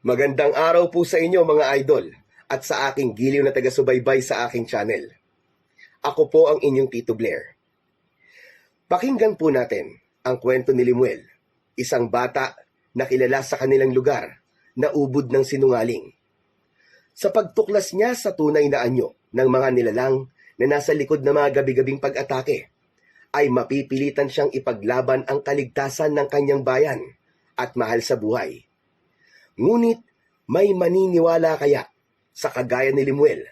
Magandang araw po sa inyo mga idol at sa aking giliw na taga-subaybay sa aking channel. Ako po ang inyong Tito Blair. Pakinggan po natin ang kwento ni Limuel, isang bata na kilala sa kanilang lugar na ubod ng sinungaling. Sa pagtuklas niya sa tunay na anyo ng mga nilalang na nasa likod ng mga gabi-gabing pag-atake, ay mapipilitan siyang ipaglaban ang kaligtasan ng kanyang bayan at mahal sa buhay. Ngunit may maniniwala kaya sa kagaya ni Limuel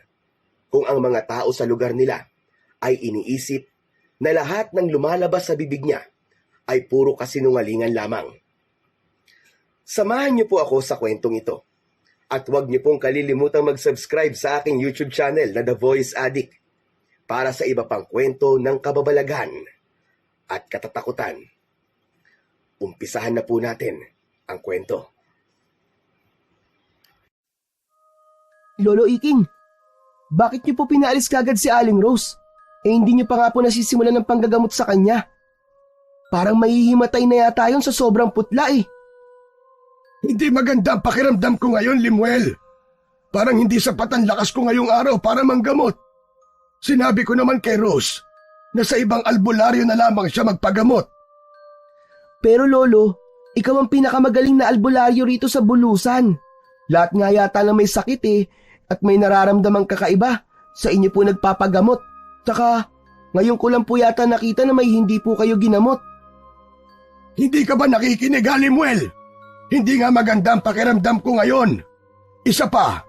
kung ang mga tao sa lugar nila ay iniisip na lahat ng lumalabas sa bibig niya ay puro kasinungalingan lamang? Samahan niyo po ako sa kwentong ito at huwag niyo pong kalilimutang mag-subscribe sa aking YouTube channel na The Voice Addict para sa iba pang kwento ng kababalaghan at katatakutan. Umpisahan na po natin ang kwento. Lolo Iking, bakit niyo po pinaalis kagad si Aling Rose? Hindi niyo pa nga po nasisimulan ng panggagamot sa kanya. Parang mahihimatay na yata yun sa sobrang putla eh. Hindi maganda ang pakiramdam ko ngayon, Limuel. Parang hindi sapat ang lakas ko ngayong araw para manggamot. Sinabi ko naman kay Rose na sa ibang albularyo na lamang siya magpagamot. Pero Lolo, ikaw ang pinakamagaling na albularyo rito sa Bulusan. Lahat nga yata na may sakit eh. At may nararamdamang kakaiba, sa inyo po nagpapagamot. Tsaka, ngayon ko lang po yata nakita na may hindi po kayo ginamot. Hindi ka ba nakikinig, Limuel? Hindi nga maganda ang pakiramdam ko ngayon. Isa pa,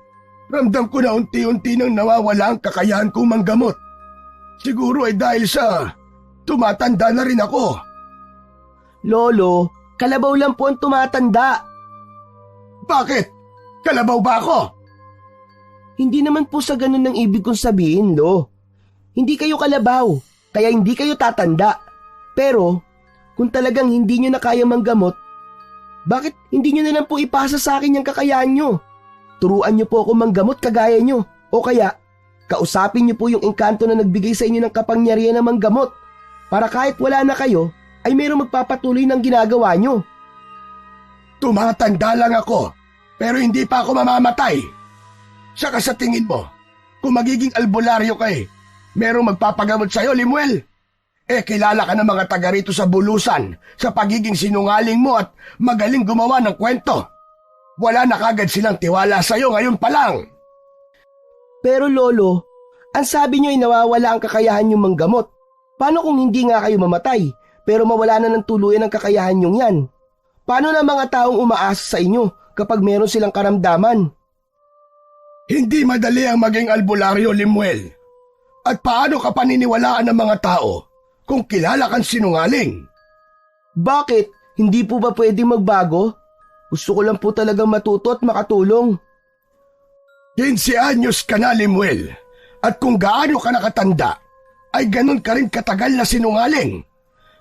ramdam ko na unti-unti nang nawawala ang kakayahan kong manggamot. Siguro ay dahil sa tumatanda na rin ako. Lolo, kalabaw lang po ang tumatanda. Bakit? Kalabaw ba ako? Hindi naman po sa ganun ang ibig kong sabihin, Lo. Hindi kayo kalabaw, kaya hindi kayo tatanda. Pero, kung talagang hindi nyo na kaya manggamot, bakit hindi nyo na lang po ipasa sa akin yung kakayahan nyo? Turuan nyo po ako manggamot kagaya nyo. O kaya, kausapin nyo po yung engkanto na nagbigay sa inyo ng kapangyarihan na manggamot para kahit wala na kayo, ay mayroong magpapatuloy ng ginagawa nyo. Tumatanda lang ako, pero hindi pa ako mamamatay. Saka sa tingin mo, kung magiging albularyo ka merong magpapagamot sa'yo, Limuel. Kilala ka ng mga taga rito sa Bulusan sa pagiging sinungaling mo at magaling gumawa ng kwento. Wala na kagad silang tiwala sa'yo ngayon pa lang. Pero Lolo, ang sabi nyo ay nawawala ang kakayahan nyo manggamot. Paano kung hindi nga kayo mamatay, pero mawala na ng tuluyan ang kakayahan nyo yan? Paano na mga taong umaasa sa inyo kapag meron silang karamdaman? Hindi madali ang maging albularyo, Limuel. At paano ka paniniwalaan ng mga tao kung kilala kang sinungaling? Bakit? Hindi po ba pwedeng magbago? Gusto ko lang po talagang matuto at makatulong. 15 anyos ka na, Limuel. At kung gaano ka nakatanda, ay ganun ka rin katagal na sinungaling.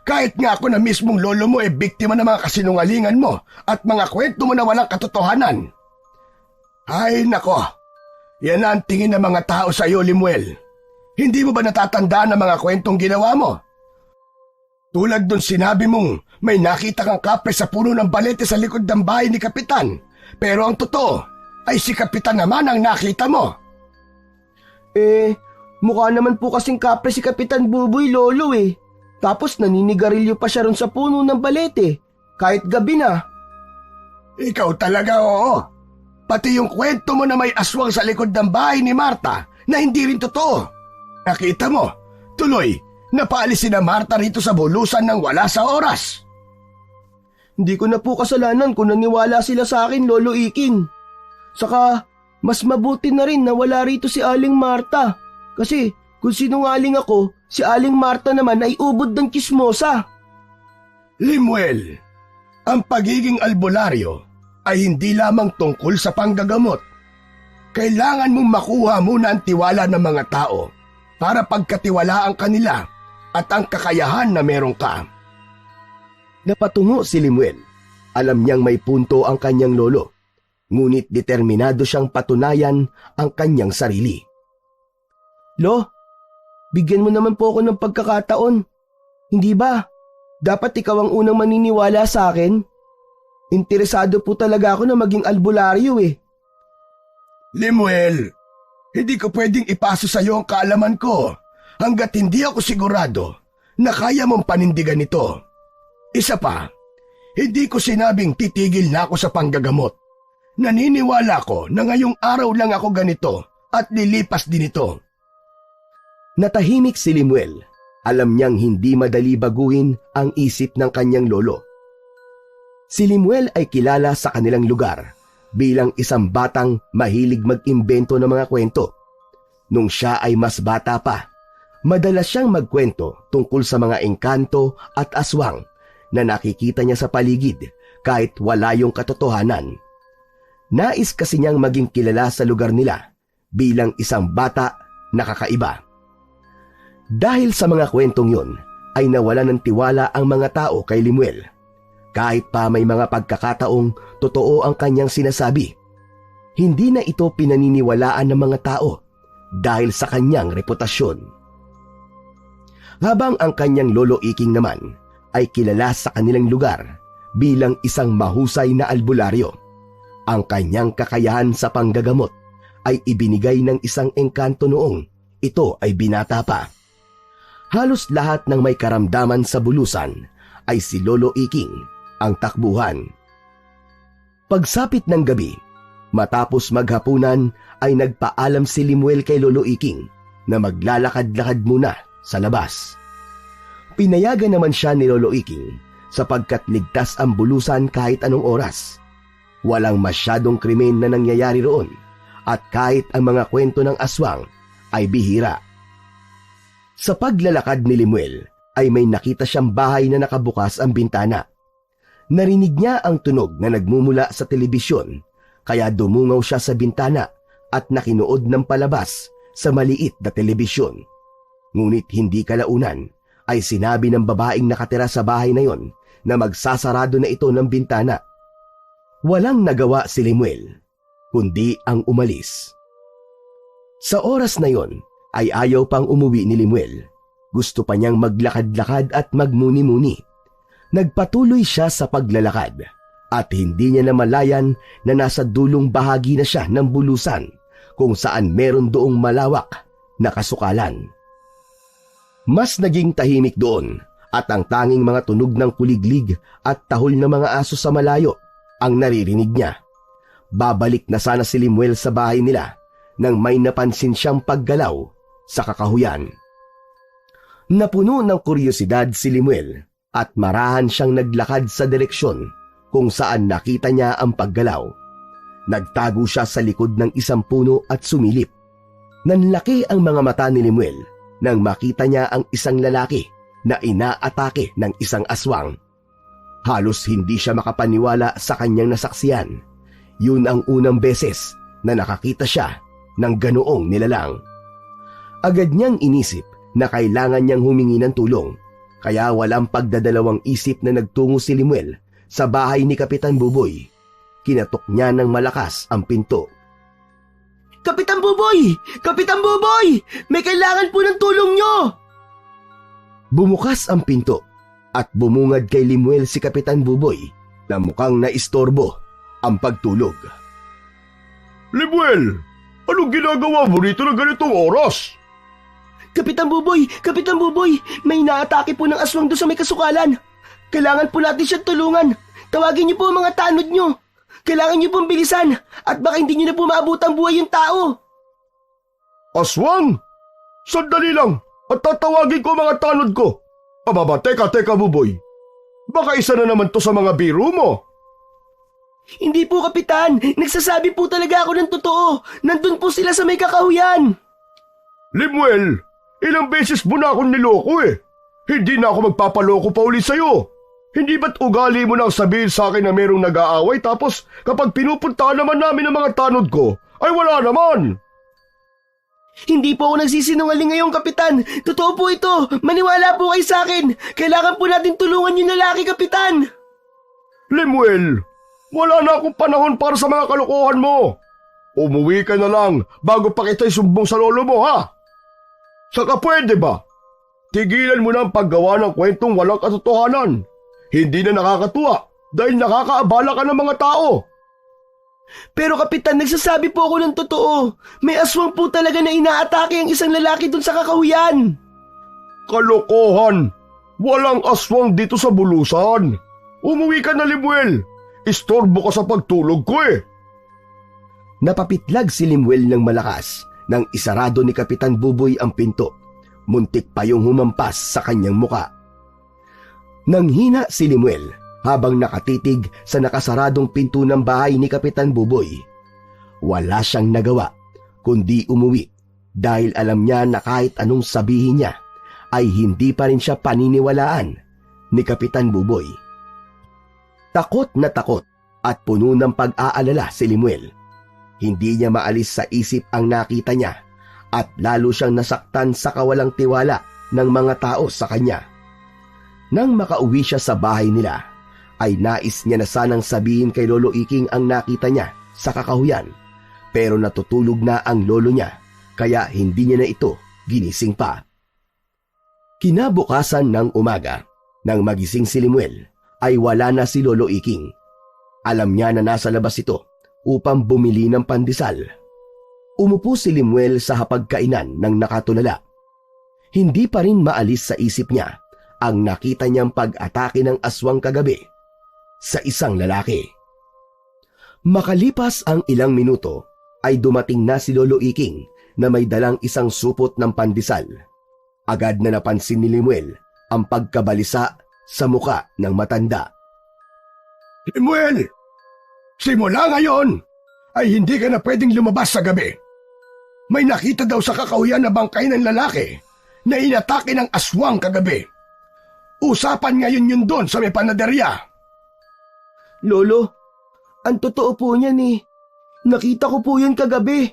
Kahit nga ako na mismong lolo mo biktima ng mga kasinungalingan mo at mga kwento mo na walang katotohanan. Ay nako, yan ang tingin ng mga tao sa iyo, Limuel. Hindi mo ba natatandaan ang mga kwentong ginawa mo? Tulad dun sinabi mong may nakita kang kapre sa puno ng balete sa likod ng bahay ni Kapitan. Pero ang totoo ay si Kapitan naman ang nakita mo. Mukha naman po kasing kapre si Kapitan Buboy, Lolo eh. Tapos naninigarilyo pa siya ron sa puno ng balete, kahit gabi na. Ikaw talaga, oo. Pati yung kwento mo na may aswang sa likod ng bahay ni Marta na hindi rin totoo. Nakita mo, tuloy, napaalis si na Marta rito sa Bulusan nang wala sa oras. Hindi ko na po kasalanan kung naniwala sila sa akin, Lolo Iking. Saka, mas mabuti na rin na wala rito si Aling Marta. Kasi, kung sinungaling ako, si Aling Marta naman ay ubod ng kismosa. Limuel, ang pagiging albularyo ay hindi lamang tungkol sa panggagamot. Kailangan mong makuha muna ang tiwala ng mga tao para pagkatiwalaan kanila at ang kakayahan na meron ka. Napatungo si Limuel. Alam niyang may punto ang kanyang lolo, ngunit determinado siyang patunayan ang kanyang sarili. Lo, bigyan mo naman po ako ng pagkakataon. Hindi ba? Dapat ikaw ang unang maniniwala sa akin. Interesado po talaga ako na maging albularyo eh. Limuel, hindi ko pwedeng ipasa sa iyo ang kaalaman ko hanggat hindi ako sigurado na kaya mong panindigan ito. Isa pa, hindi ko sinabing titigil na ako sa panggagamot. Naniniwala ko na ngayong araw lang ako ganito at lilipas din ito. Natahimik si Limuel. Alam niyang hindi madali baguhin ang isip ng kanyang lolo. Si Limuel ay kilala sa kanilang lugar bilang isang batang mahilig mag-imbento ng mga kwento. Nung siya ay mas bata pa, madalas siyang magkwento tungkol sa mga engkanto at aswang na nakikita niya sa paligid kahit wala yung katotohanan. Nais kasi niyang maging kilala sa lugar nila bilang isang bata na kakaiba. Dahil sa mga kwentong yun, ay nawala ng tiwala ang mga tao kay Limuel. Kahit pa may mga pagkakataong totoo ang kanyang sinasabi, hindi na ito pinaniniwalaan ng mga tao dahil sa kanyang reputasyon. Habang ang kanyang lolo Iking naman ay kilala sa kanilang lugar bilang isang mahusay na albularyo. Ang kanyang kakayahan sa panggagamot ay ibinigay ng isang engkanto noong ito ay binata pa. Halos lahat ng may karamdaman sa bulusan ay si Lolo Iking ang takbuhan. Pagsapit ng gabi, matapos maghapunan ay nagpaalam si Limuel kay Lolo Iking na maglalakad-lakad muna sa labas. Pinayagan naman siya ni Lolo Iking sapagkat ligtas ang bulusan kahit anong oras. Walang masyadong krimen na nangyayari roon at kahit ang mga kwento ng aswang ay bihira. Sa paglalakad ni Limuel ay may nakita siyang bahay na nakabukas ang bintana. Narinig niya ang tunog na nagmumula sa telebisyon kaya dumungaw siya sa bintana at nakinuod ng palabas sa maliit na telebisyon. Ngunit hindi kalaunan ay sinabi ng babaeng nakatira sa bahay na yon na magsasarado na ito ng bintana. Walang nagawa si Limuel kundi ang umalis. Sa oras na yon ay ayaw pang umuwi ni Limuel. Gusto pa niyang maglakad-lakad at magmuni-muni. Nagpatuloy siya sa paglalakad at hindi niya namalayan na nasa dulong bahagi na siya ng bulusan kung saan meron doong malawak na kasukalan. Mas naging tahimik doon at ang tanging mga tunog ng kuliglig at tahol ng mga aso sa malayo ang naririnig niya. Babalik na sana si Limuel sa bahay nila nang may napansin siyang paggalaw sa kakahuyan. Napuno ng kuryosidad si Limuel at marahan siyang naglakad sa direksyon kung saan nakita niya ang paggalaw. Nagtago siya sa likod ng isang puno at sumilip. Nanlaki ang mga mata ni Limuel nang makita niya ang isang lalaki na inaatake ng isang aswang. Halos hindi siya makapaniwala sa kanyang nasaksiyan. Yun ang unang beses na nakakita siya ng ganoong nilalang. Agad niyang inisip na kailangan niyang humingi ng tulong, kaya walang pagdadalawang isip na nagtungo si Limuel sa bahay ni Kapitan Buboy. Kinatok niya ng malakas ang pinto. "Kapitan Buboy! Kapitan Buboy! May kailangan po ng tulong niyo!" Bumukas ang pinto at bumungad kay Limuel si Kapitan Buboy na mukhang naistorbo ang pagtulog. Limuel, anong ginagawa mo rito ng ganitong oras? Kapitan Buboy, may inaatake po ng aswang doon sa may kasukalan. Kailangan po natin siyang tulungan. Tawagin niyo po ang mga tanod niyo. Kailangan niyo pong bilisan at baka hindi niyo na po maabutang buhay yung tao. Aswang? Sandali lang at tatawagin ko mga tanod ko. Ababa, teka Buboy. Baka isa na naman to sa mga biro mo. Hindi po, Kapitan. Nagsasabi po talaga ako ng totoo. Nandun po sila sa may kakahuyan. Limuel, ilang beses mo na akong niloko eh. Hindi na ako magpapaloko pa ulit sa'yo. Hindi ba't ugali mo nang sabihin sa akin na merong nag-aaway tapos kapag pinupuntahan naman namin ang mga tanod ko, ay wala naman? Hindi po ako nagsisinungaling ngayon, Kapitan. Totoo po ito. Maniwala po kayo sa akin. Kailangan po natin tulungan yung lalaki, Kapitan. Limuel, wala na akong panahon para sa mga kalokohan mo. Umuwi ka na lang bago pa kita isumbong sa lolo mo, ha? Saka pwede ba? Tigilan mo na ang paggawa ng kwentong walang katotohanan. Hindi na nakakatuwa dahil nakakaabala ka ng mga tao. Pero Kapitan, nagsasabi po ako ng totoo. May aswang po talaga na inaatake ang isang lalaki dun sa kakahuyan. Kalokohan! Walang aswang dito sa bulusan. Umuwi ka na, Limuel. Istorbo ka sa pagtulog ko eh. Napapitlag si Limuel ng malakas nang isarado ni Kapitan Buboy ang pinto. Muntik pa yung humampas sa kanyang muka. Nanghina si Limuel habang nakatitig sa nakasaradong pinto ng bahay ni Kapitan Buboy. Wala siyang nagawa kundi umuwi dahil alam niya na kahit anong sabihin niya ay hindi pa rin siya paniniwalaan ni Kapitan Buboy. Takot na takot at puno ng pag-aalala si Limuel. Hindi niya maalis sa isip ang nakita niya at lalo siyang nasaktan sa kawalang tiwala ng mga tao sa kanya. Nang makauwi siya sa bahay nila, ay nais niya na sanang sabihin kay Lolo Iking ang nakita niya sa kakahuyan, pero natutulog na ang lolo niya kaya hindi niya na ito ginising pa. Kinabukasan ng umaga, nang magising si Limuel, ay wala na si Lolo Iking. Alam niya na nasa labas ito upang bumili ng pandesal. Umupo si Limuel sa hapagkainan ng nakatulala. Hindi pa rin maalis sa isip niya ang nakita niyang pag-atake ng aswang kagabi sa isang lalaki. Makalipas ang ilang minuto ay dumating na si Lolo Iking na may dalang isang supot ng pandesal. Agad na napansin ni Limuel ang pagkabalisa sa muka ng matanda. Limuel, simula ngayon ay hindi ka na pwedeng lumabas sa gabi. May nakita daw sa kakahuyan na bangkay ng lalaki na inatake ng aswang kagabi. Usapan ngayon yun doon sa may panaderya. Lolo, ang totoo po niyan eh. Nakita ko po yun kagabi.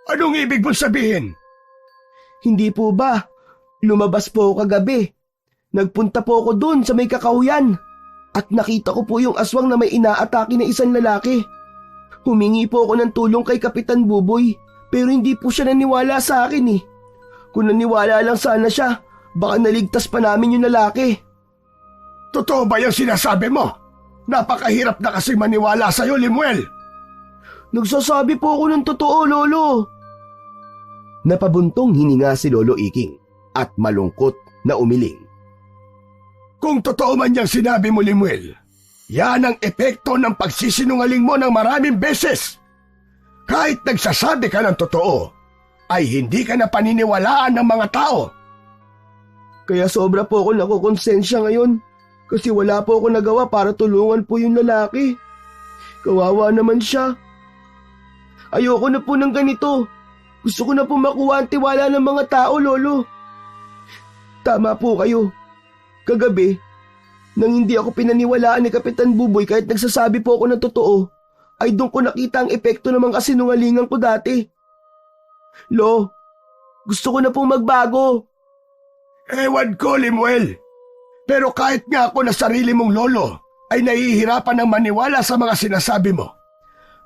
Anong ibig mong sabihin? Hindi po ba? Lumabas po ako kagabi. Nagpunta po ako doon sa may kakahuyan. At nakita ko po yung aswang na may inaatake na isang lalaki. Humingi po ako ng tulong kay Kapitan Buboy, pero hindi po siya naniwala sa akin eh. Kung naniwala lang sana siya, baka naligtas pa namin yung lalaki. Totoo ba yung sinasabi mo? Napakahirap na kasi maniwala sa'yo, Limuel. Nagsasabi po ako ng totoo, Lolo. Napabuntong hininga si Lolo Iking at malungkot na umiling. Kung totoo man yung sinabi mo, Limuel, yan ang epekto ng pagsisinungaling mo ng maraming beses. Kahit nagsasabi ka ng totoo, ay hindi ka na paniniwalaan ng mga tao. Kaya sobra po ako nakukonsensya ngayon kasi wala po ako nagawa para tulungan po yung lalaki. Kawawa naman siya. Ayoko na po ng ganito. Gusto ko na po makuha ang tiwala ng mga tao, Lolo. Tama po kayo. Kagabi, nang hindi ako pinaniwalaan ni Kapitan Buboy kahit nagsasabi po ako ng totoo, ay doon ko nakita ang epekto ng mga kasinungalingan ko dati. Lo, gusto ko na pong magbago. Ewan ko, Limuel. Pero kahit nga ako na sarili mong lolo, ay nahihirapan ng maniwala sa mga sinasabi mo.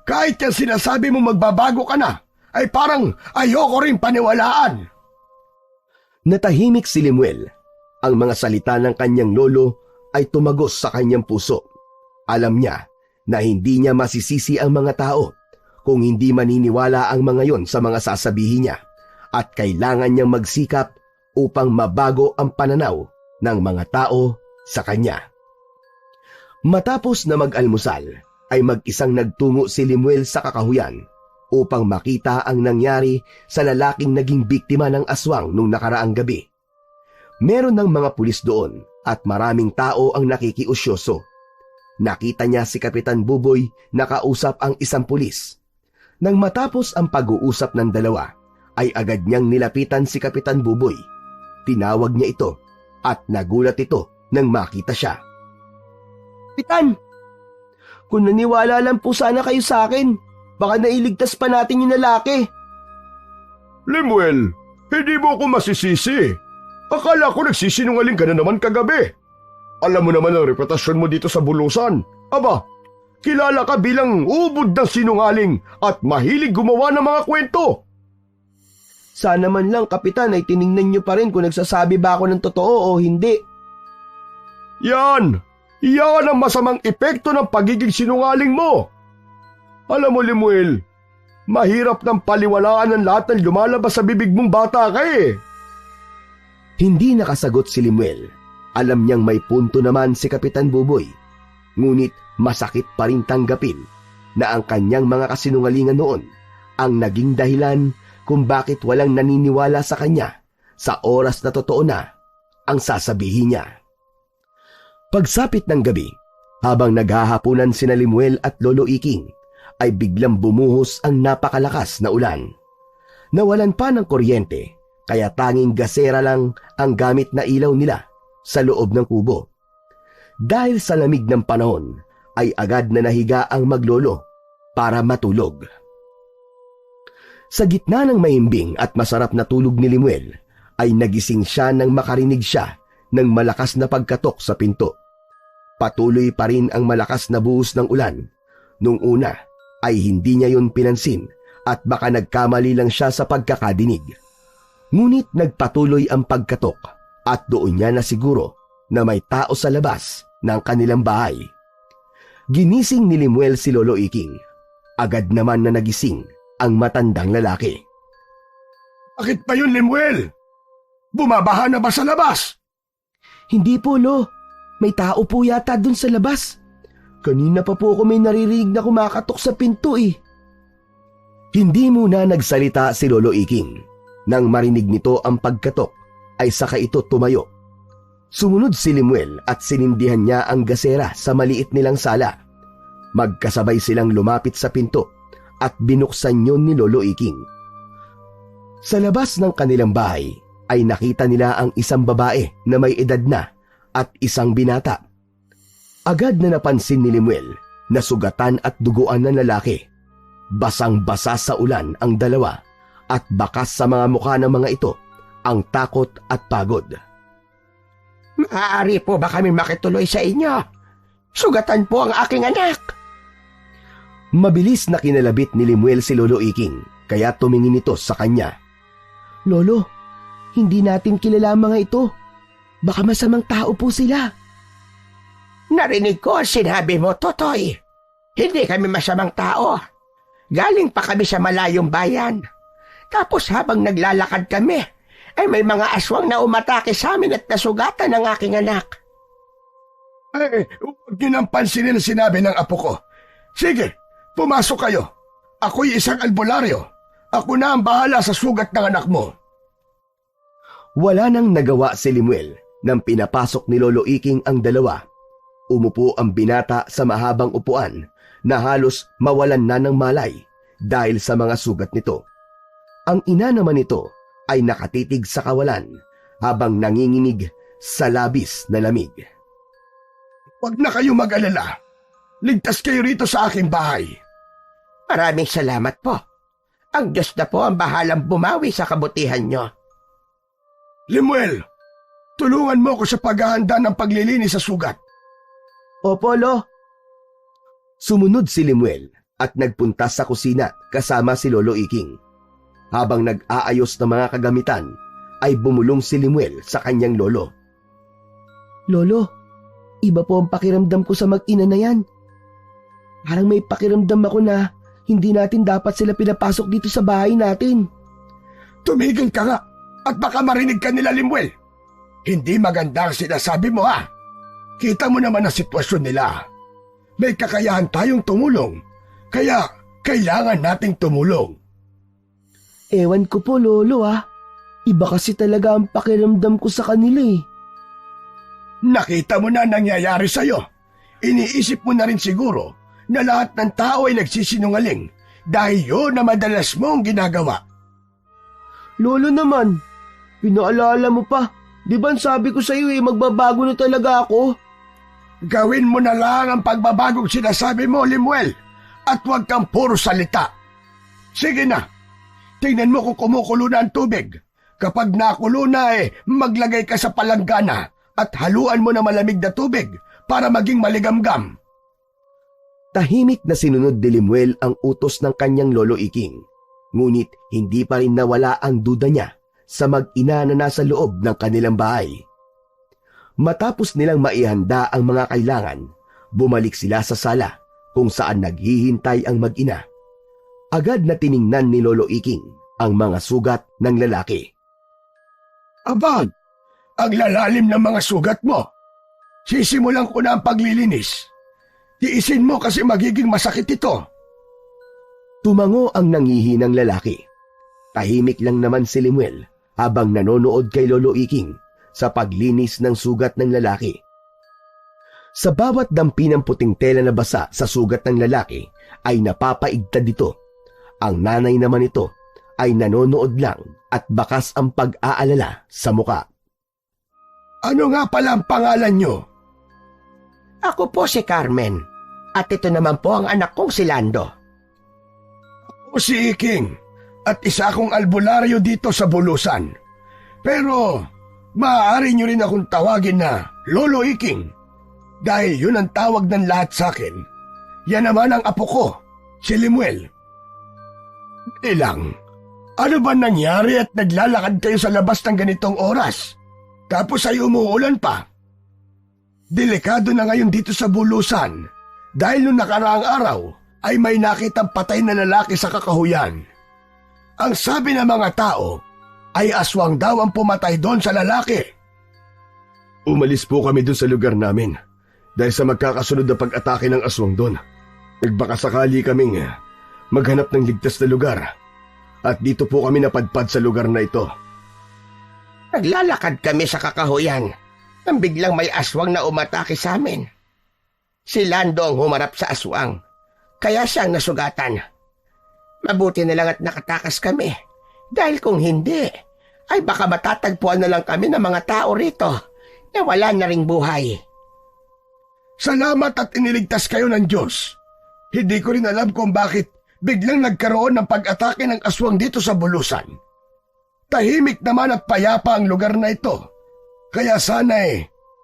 Kahit yung sinasabi mo magbabago ka na, ay parang ayoko rin paniwalaan. Natahimik si Limuel. Ang mga salita ng kanyang lolo ay tumagos sa kanyang puso. Alam niya na hindi niya masisisi ang mga tao kung hindi maniniwala ang mga yon sa mga sasabihin niya at kailangan niyang magsikap upang mabago ang pananaw ng mga tao sa kanya. Matapos na mag-almusal ay mag-isang nagtungo si Limuel sa kakahuyan upang makita ang nangyari sa lalaking naging biktima ng aswang nung nakaraang gabi. Meron ng mga pulis doon at maraming tao ang nakikiusyoso. Nakita niya si Kapitan Buboy na kausap ang isang pulis. Nang matapos ang pag-uusap ng dalawa, ay agad niyang nilapitan si Kapitan Buboy. Tinawag niya ito at nagulat ito nang makita siya. Kapitan, kung naniwala lang po sana kayo sa akin, baka nailigtas pa natin yung lalaki. Limuel, hindi mo ako masisisi. Akala ko nagsisinungaling ka na naman kagabi. Alam mo naman ang reputasyon mo dito sa bulusan. Aba, kilala ka bilang ubod ng sinungaling at mahilig gumawa ng mga kwento. Sana man lang, Kapitan, ay tiningnan niyo pa rin kung nagsasabi ba ako ng totoo o hindi. Yan! Iyan ang masamang epekto ng pagiging sinungaling mo. Alam mo, Lemuel, mahirap ng paliwalaan ng lahat ng lumalabas sa bibig mong bata ka eh. Hindi nakasagot si Lemuel. Alam niyang may punto naman si Kapitan Buboy. Ngunit masakit pa rin tanggapin na ang kanyang mga kasinungalingan noon ang naging dahilan kung bakit walang naniniwala sa kanya sa oras na totoo na ang sasabihin niya. Pagsapit ng gabi, habang naghahapunan sina Lemuel at Lolo Iking, ay biglang bumuhos ang napakalakas na ulan. Nawalan pa ng kuryente, kaya tanging gasera lang ang gamit na ilaw nila sa loob ng kubo. Dahil sa lamig ng panahon, ay agad na nahiga ang maglolo para matulog. Sa gitna ng mahimbing at masarap na tulog ni Lemuel, ay nagising siya nang makarinig siya ng malakas na pagkatok sa pinto. Patuloy pa rin ang malakas na buhos ng ulan. Nung una ay hindi niya yun pinansin at baka nagkamali lang siya sa pagkakadinig. Ngunit nagpatuloy ang pagkatok at doon niya na siguro na may tao sa labas ng kanilang bahay. Ginising ni Lemuel si Lolo Iking. Agad naman na nagising ang matandang lalaki. Bakit pa yun, Lemuel? Bumabaha na ba sa labas? Hindi po, Lo. May tao po yata dun sa labas. Kanina pa po ako may naririnig na kumakatok sa pinto eh. Hindi muna nagsalita si Lolo Iking. Nang marinig nito ang pagkatok, ay saka ito tumayo. Sumunod si Lemuel at sinindihan niya ang gasera sa maliit nilang sala. Magkasabay silang lumapit sa pinto at binuksan yun ni Lolo Iking. Sa labas ng kanilang bahay ay nakita nila ang isang babae na may edad na at isang binata. Agad na napansin ni Lemuel na sugatan at duguan ng lalaki. Basang-basa sa ulan ang dalawa at bakas sa mga mukha ng mga ito ang takot at pagod. Maaari po ba kami makituloy sa inyo? Sugatan po ang aking anak. Mabilis na kinalabit ni Lemuel si Lolo Iking kaya tumingin ito sa kanya. Lolo, hindi natin kilala ang mga ito. Baka masamang tao po sila. Narinig ko ang sinabi mo, Totoy. Hindi kami masamang tao. Galing pa kami sa malayong bayan. Tapos habang naglalakad kami, ay may mga aswang na umatake sa amin at nasugatan ng aking anak. Huwag niyo nang pansinin ang sinabi ng apo ko. Sige, pumasok kayo. Ako'y isang albularyo. Ako na ang bahala sa sugat ng anak mo. Wala nang nagawa si Lemuel nang pinapasok ni Lolo Iking ang dalawa. Umupo ang binata sa mahabang upuan na halos mawalan na ng malay dahil sa mga sugat nito. Ang ina naman nito ay nakatitig sa kawalan habang nanginginig sa labis na lamig. Huwag na kayo mag-alala. Ligtas kayo rito sa aking bahay. Maraming salamat po. Ang Diyos na po ang bahalang bumawi sa kabutihan nyo. Lemuel, tulungan mo ako sa paghahanda ng paglilinis sa sugat. Opo, Lo. Sumunod si Lemuel at nagpunta sa kusina kasama si Lolo Iking. Habang nag-aayos ng mga kagamitan, ay bumulong si Lemuel sa kanyang lolo. Lolo, iba po ang pakiramdam ko sa mag-ina na yan. Parang may pakiramdam ako na hindi natin dapat sila pinapasok dito sa bahay natin. Tumigil ka nga at baka marinig ka nila, Lemuel. Hindi maganda ang sinasabi mo, ha? Kita mo naman ang sitwasyon nila. May kakayahan tayong tumulong, kaya kailangan nating tumulong. Ewan ko po, Lolo, ha? Iba kasi talaga ang pakiramdam ko sa kanila eh. Nakita mo na nangyayari sa'yo. Iniisip mo na rin siguro na lahat ng tao ay nagsisinungaling dahil yun na madalas mong ginagawa. Lolo naman, pinaalala mo pa. Di ba sabi ko sa iyo magbabago na talaga ako? Gawin mo na lang ang pagbabagong sinasabi mo, Lemuel, at huwag kang puro salita. Sige na, tingnan mo kung kumukulo na ang tubig. Kapag nakulo na maglagay ka sa palanggana at haluan mo na malamig na tubig para maging maligamgam. Tahimik na sinunod ni Lemuel ang utos ng kanyang Lolo Iking. Ngunit hindi pa rin nawala ang duda niya sa mag-ina na nasa loob ng kanilang bahay. Matapos nilang maihanda ang mga kailangan, bumalik sila sa sala kung saan naghihintay ang mag-ina. Agad na tiningnan ni Lolo Iking ang mga sugat ng lalaki. Abang, ang lalalim ng mga sugat mo. Sisimulan ko na ang paglilinis. Tiisin mo kasi magiging masakit ito. Tumango ang nangihinang lalaki. Tahimik lang naman si Lemuel habang nanonood kay Lolo Iking sa paglinis ng sugat ng lalaki. Sa bawat dampi ng puting tela na basa sa sugat ng lalaki ay napapaigtad ito. Ang nanay naman ito ay nanonood lang at bakas ang pag-aalala sa muka. Ano nga pala ang pangalan nyo? Ako po si Carmen. At ito naman po ang anak kong si Lando. Ako si Iking at isa akong albularyo dito sa Bulusan. Pero maaari nyo rin akong tawagin na Lolo Iking dahil yun ang tawag ng lahat sa akin. Yan naman ang apo ko, si Lemuel. Ilang, ano ba nangyari at naglalakad kayo sa labas ng ganitong oras? Tapos ay umuulan pa. Delikado na ngayon dito sa Bulusan dahil nung nakaraang araw ay may nakitang patay na lalaki sa kakahuyan. Ang sabi ng mga tao ay aswang daw ang pumatay doon sa lalaki. Umalis po kami doon sa lugar namin dahil sa magkakasunod na pag-atake ng aswang doon. Nagbaka sakali kaming maghanap ng ligtas na lugar at dito po kami napadpad sa lugar na ito. Naglalakad kami sa kakahuyan nang biglang may aswang na umatake sa amin. Si Lando ang humarap sa aswang, kaya siyang nasugatan. Mabuti na lang at nakatakas kami, dahil kung hindi, ay baka matatagpuan na lang kami ng mga tao rito na wala na ring buhay. Salamat at iniligtas kayo ng Diyos. Hindi ko rin alam kung bakit biglang nagkaroon ng pag-atake ng aswang dito sa Bulusan. Tahimik naman at payapa ang lugar na ito. Kaya sana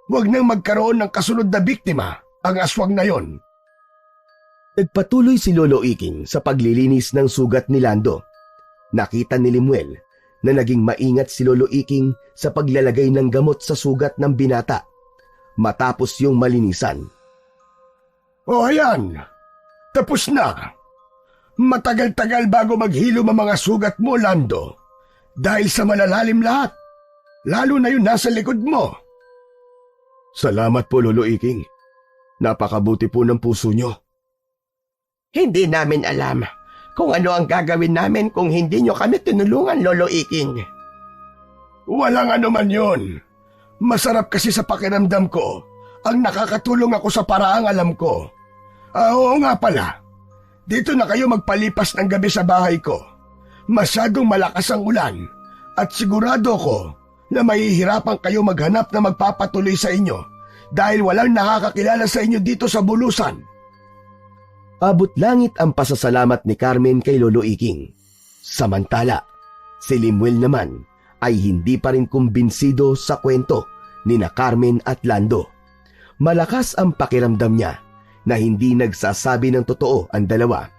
huwag nang magkaroon ng kasunod na biktima ang aswang na yon. Nagpatuloy si Lolo Iking sa paglilinis ng sugat ni Lando. Nakita ni Lemuel na naging maingat si Lolo Iking sa paglalagay ng gamot sa sugat ng binata. Matapos yung malinisan. O ayan, tapos na. Matagal-tagal bago maghilom ang mga sugat mo, Lando. Dahil sa malalalim lahat, lalo na yun nasa likod mo. Salamat po, Lolo Iking. Napakabuti po ng puso nyo. Hindi namin alam kung ano ang gagawin namin kung hindi nyo kami tinulungan, Lolo Iking. Walang ano man yun. Masarap kasi sa pakiramdam ko ang nakakatulong ako sa paraang alam ko. Oo nga pala. Dito na kayo magpalipas ng gabi sa bahay ko. Masyadong malakas ang ulan at sigurado ko na mahihirapan kayo maghanap na magpapatuloy sa inyo dahil walang nakakakilala sa inyo dito sa Bulusan. Abot langit ang pasasalamat ni Carmen kay Lolo Iking. Samantala, si Lemuel naman ay hindi pa rin kumbinsido sa kwento ni na Carmen at Lando. Malakas ang pakiramdam niya na hindi nagsasabi ng totoo ang dalawa.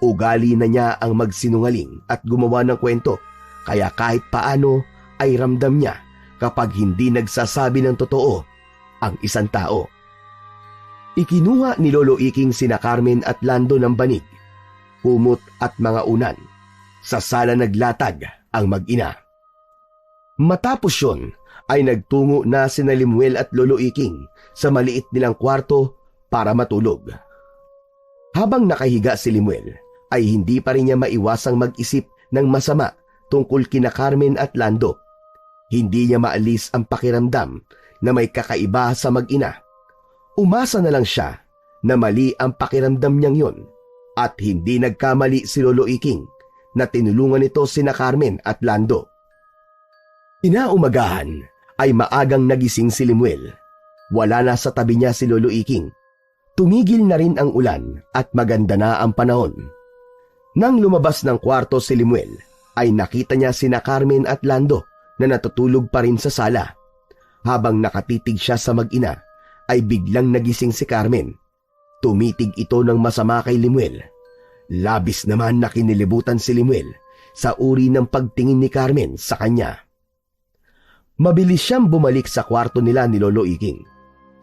Ugali na niya ang magsinungaling at gumawa ng kwento, kaya kahit paano ay ramdam niya kapag hindi nagsasabi ng totoo ang isang tao. Ikinuha ni Lolo Iking sina Carmen at Lando ng banig, kumot at mga unan. Sa sala naglatag ang mag-ina. Matapos yun ay nagtungo na sina Lemuel at Lolo Iking sa maliit nilang kwarto para matulog. Habang nakahiga si Lemuel, ay hindi pa rin niya maiwasang mag-isip ng masama tungkol kina Carmen at Lando. Hindi niya maalis ang pakiramdam na may kakaiba sa mag-ina. Umasa na lang siya na mali ang pakiramdam niyang yon at hindi nagkamali si Lolo Iking na tinulungan nito sina Carmen at Lando. Inaumagahan ay maagang nagising si Lemuel. Wala na sa tabi niya si Lolo Iking. Tumigil na rin ang ulan at maganda na ang panahon. Nang lumabas ng kwarto si Lemuel, ay nakita niya sina Carmen at Lando na natutulog pa rin sa sala. Habang nakatitig siya sa mag-ina, ay biglang nagising si Carmen. Tumitig ito ng masama kay Lemuel. Labis naman na kinilibutan si Lemuel sa uri ng pagtingin ni Carmen sa kanya. Mabilis siyang bumalik sa kwarto nila ni Lolo Iking.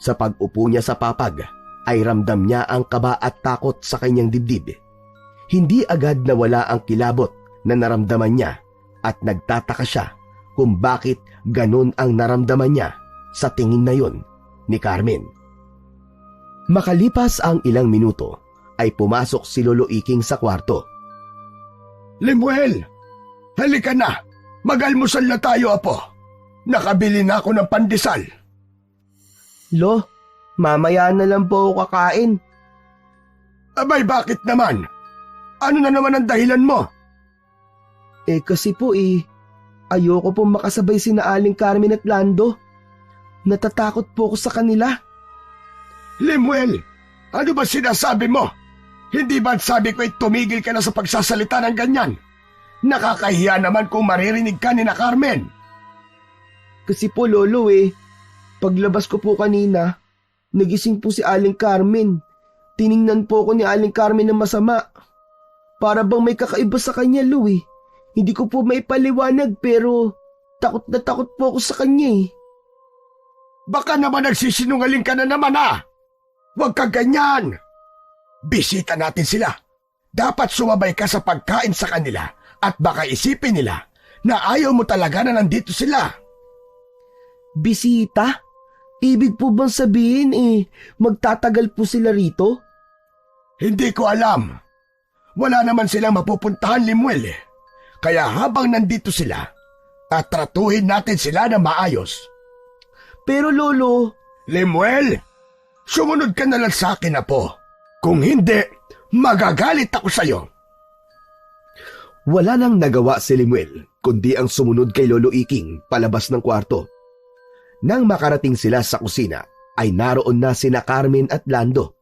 Sa pag-upo niya sa papag, ay ramdam niya ang kaba at takot sa kanyang dibdib. Hindi agad nawala ang kilabot na naramdaman niya at nagtataka siya kung bakit ganun ang naramdaman niya sa tingin na yon ni Carmen. Makalipas ang ilang minuto, ay pumasok si Lolo Iking sa kwarto. Lemuel, halika na. Mag-almusal na tayo, apo. Nakabili na ako ng pandesal. Lo, mamaya na lang po ako kakain. Abay, bakit naman? Ano na naman ang dahilan mo? Kasi po ayoko po makasabay sina Aling Carmen at Lando. Natatakot po ako sa kanila. Lemuel, ano ba sinasabi mo? Hindi ba sabi ko tumigil ka na sa pagsasalita ng ganyan? Nakakahiya naman kung maririnig ka ni na Carmen. Kasi po Lolo paglabas ko po kanina, nagising po si Aling Carmen. Tiningnan po ko ni Aling Carmen ng masama. Para bang may kakaiba sa kanya, Lo. Hindi ko po maipaliwanag pero takot na takot po ako sa kanya. Baka naman nagsisinungaling ka na naman Huwag ka ganyan. Bisita natin sila. Dapat sumabay ka sa pagkain sa kanila at baka isipin nila na ayaw mo talaga na nandito sila. Bisita? Ibig po bang sabihin magtatagal po sila rito? Hindi ko alam. Wala naman silang mapupuntahan, Lemuel. Kaya habang nandito sila, tatratuhin natin sila na maayos. Pero Lolo... Lemuel, sumunod ka na lang sa akin, apo. Kung hindi, magagalit ako sa'yo. Wala nang nagawa si Lemuel, kundi ang sumunod kay Lolo Iking palabas ng kwarto. Nang makarating sila sa kusina, ay naroon na sina Carmen at Lando.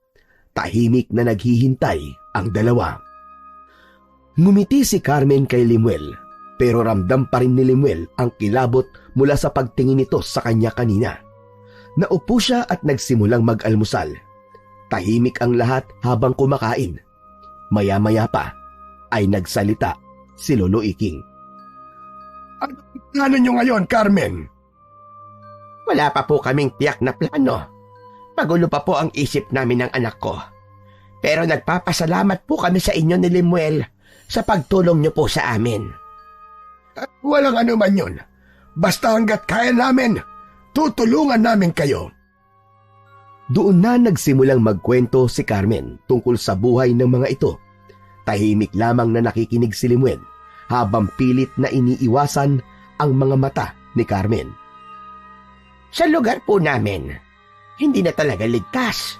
Tahimik na naghihintay ang dalawa. Ngumiti si Carmen kay Lemuel, pero ramdam pa rin ni Lemuel ang kilabot mula sa pagtingin nito sa kanya kanina. Naupo siya at nagsimulang mag-almusal. Tahimik ang lahat habang kumakain. Maya-maya pa ay nagsalita si Lolo Iking. Ano plano nyo ngayon, Carmen? Wala pa po kaming tiyak na plano. Magulo pa po ang isip namin ng anak ko. Pero nagpapasalamat po kami sa inyo ni Lemuel sa pagtulong niyo po sa amin. At walang ano man yun. Basta hanggat kaya namin, tutulungan namin kayo. Doon na nagsimulang magkwento si Carmen tungkol sa buhay ng mga ito. Tahimik lamang na nakikinig si Lemuel habang pilit na iniiwasan ang mga mata ni Carmen. Sa lugar po namin, hindi na talaga ligtas.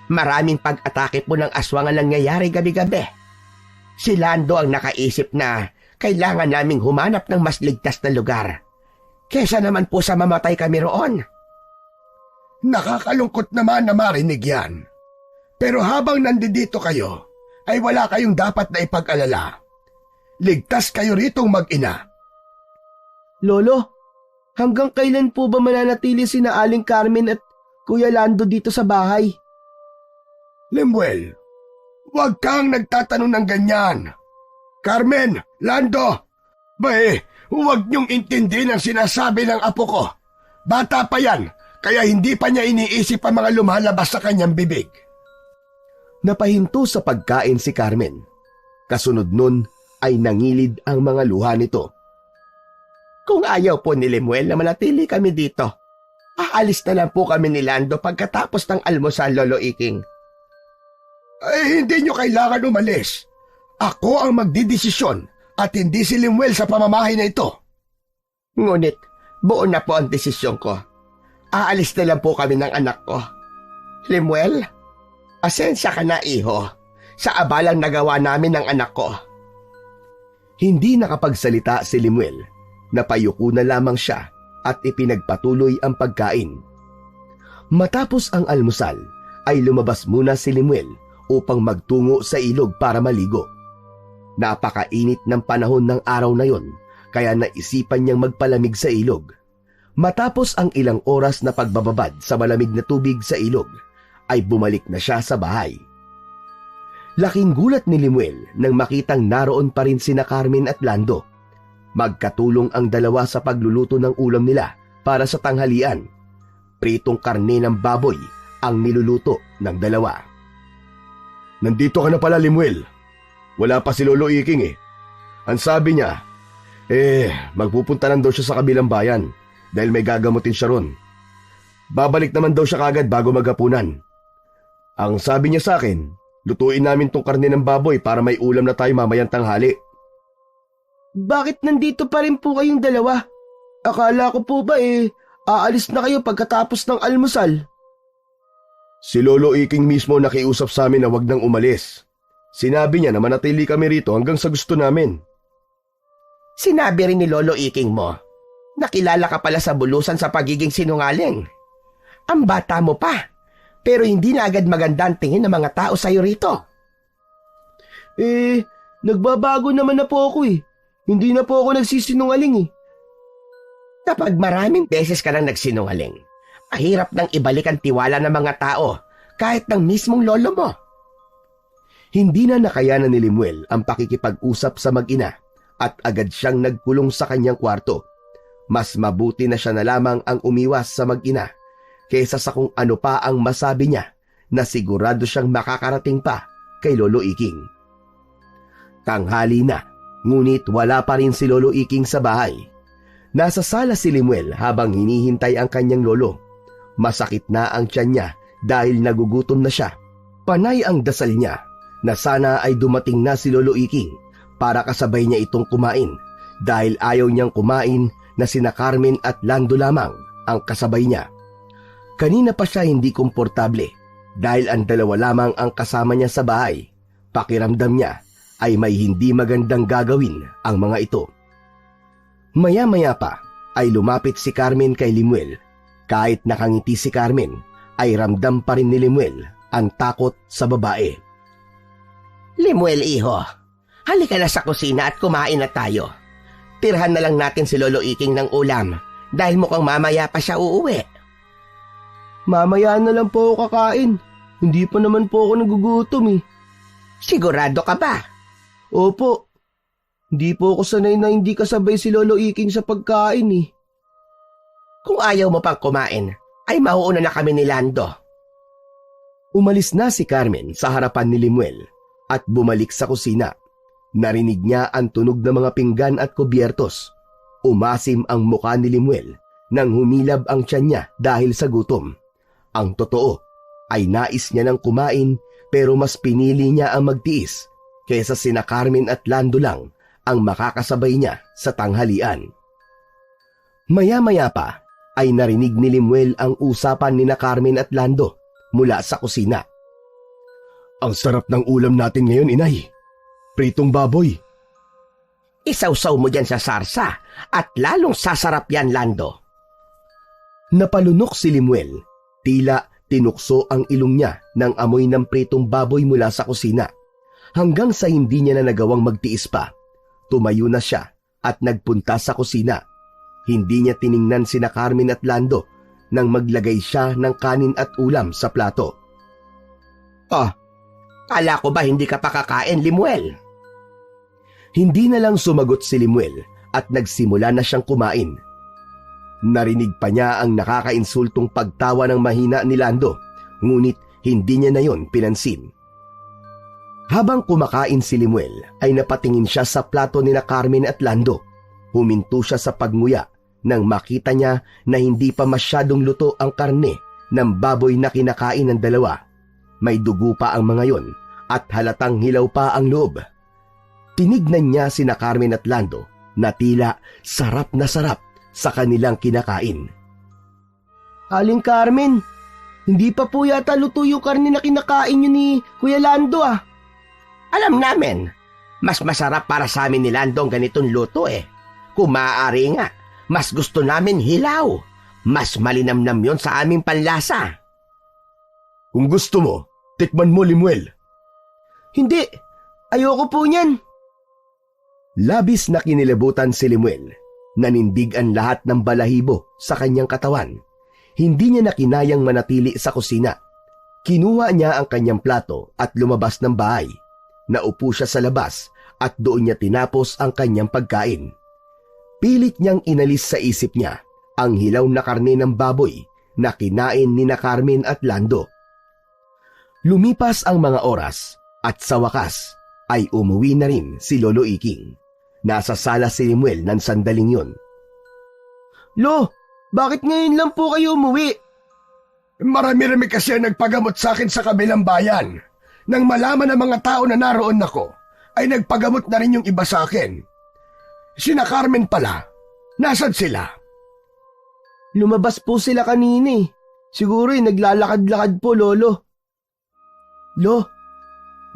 Maraming pag-atake po ng aswang ang nangyayari gabi-gabi. Si Lando ang nakaisip na kailangan naming humanap ng mas ligtas na lugar. Kesa naman po sa mamatay kami roon. Nakakalungkot naman na marinig yan. Pero habang nandito kayo, ay wala kayong dapat na ipag-alala. Ligtas kayo ritong mag-ina. Lolo, hanggang kailan po ba mananatili sina Aling Carmen at Kuya Lando dito sa bahay? Lemuel, huwag kang nagtatanong ng ganyan. Carmen, Lando, huwag niyong intindihin ang sinasabi ng apo ko. Bata pa yan, kaya hindi pa niya iniisip ang mga lumalabas sa kanyang bibig. Napahinto sa pagkain si Carmen. Kasunod nun ay nangilid ang mga luha nito. Kung ayaw po ni Lemuel na manatili kami dito, aalis na lang po kami ni Lando pagkatapos ng almusal, Lolo Iking. Hindi niyo kailangan umalis. Ako ang magdidesisyon at hindi si Lemuel sa pamamahay na ito. Ngunit, buo na po ang desisyon ko. Aalis na lang po kami ng anak ko. Lemuel, asensya ka na, iho, sa abalang nagawa namin ng anak ko. Hindi nakapagsalita si Lemuel. Napayuko na lamang siya at ipinagpatuloy ang pagkain. Matapos ang almusal, ay lumabas muna si Lemuel upang magtungo sa ilog para maligo. Napakainit ng panahon ng araw na yon, kaya naisipan niyang magpalamig sa ilog. Matapos ang ilang oras na pagbababad sa malamig na tubig sa ilog, ay bumalik na siya sa bahay. Laking gulat ni Lemuel nang makitang naroon pa rin sina Carmen at Lando. Magkatulong ang dalawa sa pagluluto ng ulam nila para sa tanghalian. Pritong karne ng baboy ang niluluto ng dalawa. Nandito ka na pala, Limuel. Wala pa si Lolo Iking eh. Ang sabi niya, magpupunta lang daw siya sa kabilang bayan dahil may gagamutin siya ron. Babalik naman daw siya kagad bago maghapunan. Ang sabi niya sa akin, lutuin namin tong karne ng baboy para may ulam na tayo mamayang tanghali. Bakit nandito pa rin po kayong dalawa? Akala ko po ba aalis na kayo pagkatapos ng almusal? Si Lolo Iking mismo nakiusap sa amin na wag nang umalis. Sinabi niya na manatili kami rito hanggang sa gusto namin. Sinabi rin ni Lolo Iking mo, nakilala ka pala sa bulusan sa pagiging sinungaling. Ang bata mo pa, pero hindi na agad maganda ang tingin ng mga tao sa'yo rito. Nagbabago naman na po ako . Hindi na po ako nagsisinungaling . Kapag maraming beses ka nang nagsinungaling, mahirap nang ibalik ang tiwala ng mga tao kahit ng mismong lolo mo. Hindi na nakayanan ni Limuel ang pakikipag-usap sa mag-ina at agad siyang nagkulong sa kanyang kwarto. Mas mabuti na siya na lamang ang umiwas sa mag-ina kaysa sa kung ano pa ang masabi niya na sigurado siyang makakarating pa kay Lolo Iking. Tanghali na, ngunit wala pa rin si Lolo Iking sa bahay. Nasa sala si Limuel habang hinihintay ang kanyang lolo. Masakit na ang tiyan niya dahil nagugutom na siya. Panay ang dasal niya na sana ay dumating na si Lolo Iking para kasabay niya itong kumain dahil ayaw niyang kumain na sina Carmen at Lando lamang ang kasabay niya. Kanina pa siya hindi komportable dahil ang dalawa lamang ang kasama niya sa bahay. Pakiramdam niya ay may hindi magandang gagawin ang mga ito. Maya-maya pa ay lumapit si Carmen kay Limuel. Kahit nakangiti si Carmen ay ramdam pa rin ni Limuel ang takot sa babae. Limuel, iho, halika na sa kusina at kumain na tayo. Tirhan na lang natin si Lolo Iking ng ulam dahil mukhang mamaya pa siya uuwi. Mamaya na lang po ako kakain. Hindi pa naman po ako nagugutom . Sigurado ka ba? Opo. Hindi po ako sanay na hindi kasabay si Lolo Iking sa pagkain . Kung ayaw mo pang kumain, ay mauuna na kami ni Lando. Umalis na si Carmen sa harapan ni Limuel at bumalik sa kusina. Narinig niya ang tunog ng mga pinggan at kubyertos. Umasim ang mukha ni Limuel nang humilab ang tiyan niya dahil sa gutom. Ang totoo ay nais niya nang kumain pero mas pinili niya ang magtiis kaysa sina Carmen at Lando lang ang makakasabay niya sa tanghalian. Maya-maya pa ay narinig ni Limuel ang usapan ni na Carmen at Lando mula sa kusina. Ang sarap ng ulam natin ngayon, inay. Pritong baboy. Isawsaw mo dyan sa sarsa at lalong sasarap yan, Lando. Napalunok si Limuel. Tila tinukso ang ilong niya ng amoy ng pritong baboy mula sa kusina. Hanggang sa hindi niya na nagawang magtiis pa. Tumayo na siya at nagpunta sa kusina. Hindi niya tiningnan sina Carmen at Lando nang maglagay siya ng kanin at ulam sa plato. Kala ko ba hindi ka pa kakain, Limuel? Hindi na lang sumagot si Limuel at nagsimula na siyang kumain. Narinig pa niya ang nakakainsultong pagtawa ng mahina ni Lando, ngunit hindi niya na yon pinansin. Habang kumakain si Limuel ay napatingin siya sa plato ni na Carmen at Lando. Huminto siya sa pagnguya nang makita niya na hindi pa masyadong luto ang karne ng baboy na kinakain ng dalawa. May dugo pa ang mga yon at halatang hilaw pa ang loob. Tinignan niya sina Carmen at Lando na tila sarap na sarap sa kanilang kinakain. Aling Carmen, hindi pa po yata luto yung karne na kinakain niyo ni Kuya Lando . Alam namin, mas masarap para sa amin ni Lando ang ganitong luto . Kung maaari nga, mas gusto namin hilaw. Mas malinamnam yon sa aming panlasa. Kung gusto mo, tikman mo, Limuel. Hindi, ayoko po niyan. Labis na kinilabutan si Limuel. Nanindig ang lahat ng balahibo sa kanyang katawan. Hindi niya na kinayang manatili sa kusina. Kinuha niya ang kanyang plato at lumabas ng bahay. Naupo siya sa labas at doon niya tinapos ang kanyang pagkain. Pilit niyang inalis sa isip niya ang hilaw na karne ng baboy na kinain ni na Carmen at Lando. Lumipas ang mga oras at sa wakas ay umuwi na rin si Lolo Iking. Nasa sala si Limuel ng sandaling yun. Lo, bakit ngayon lang po kayo umuwi? Marami-rami kasi ang nagpagamot sa akin sa kabilang bayan. Nang malaman ng mga tao na naroon ako, ay nagpagamot na rin yung iba sa akin. Sina Carmen pala, nasan sila? Lumabas po sila kanina eh. Siguro naglalakad-lakad po, Lolo. Lo,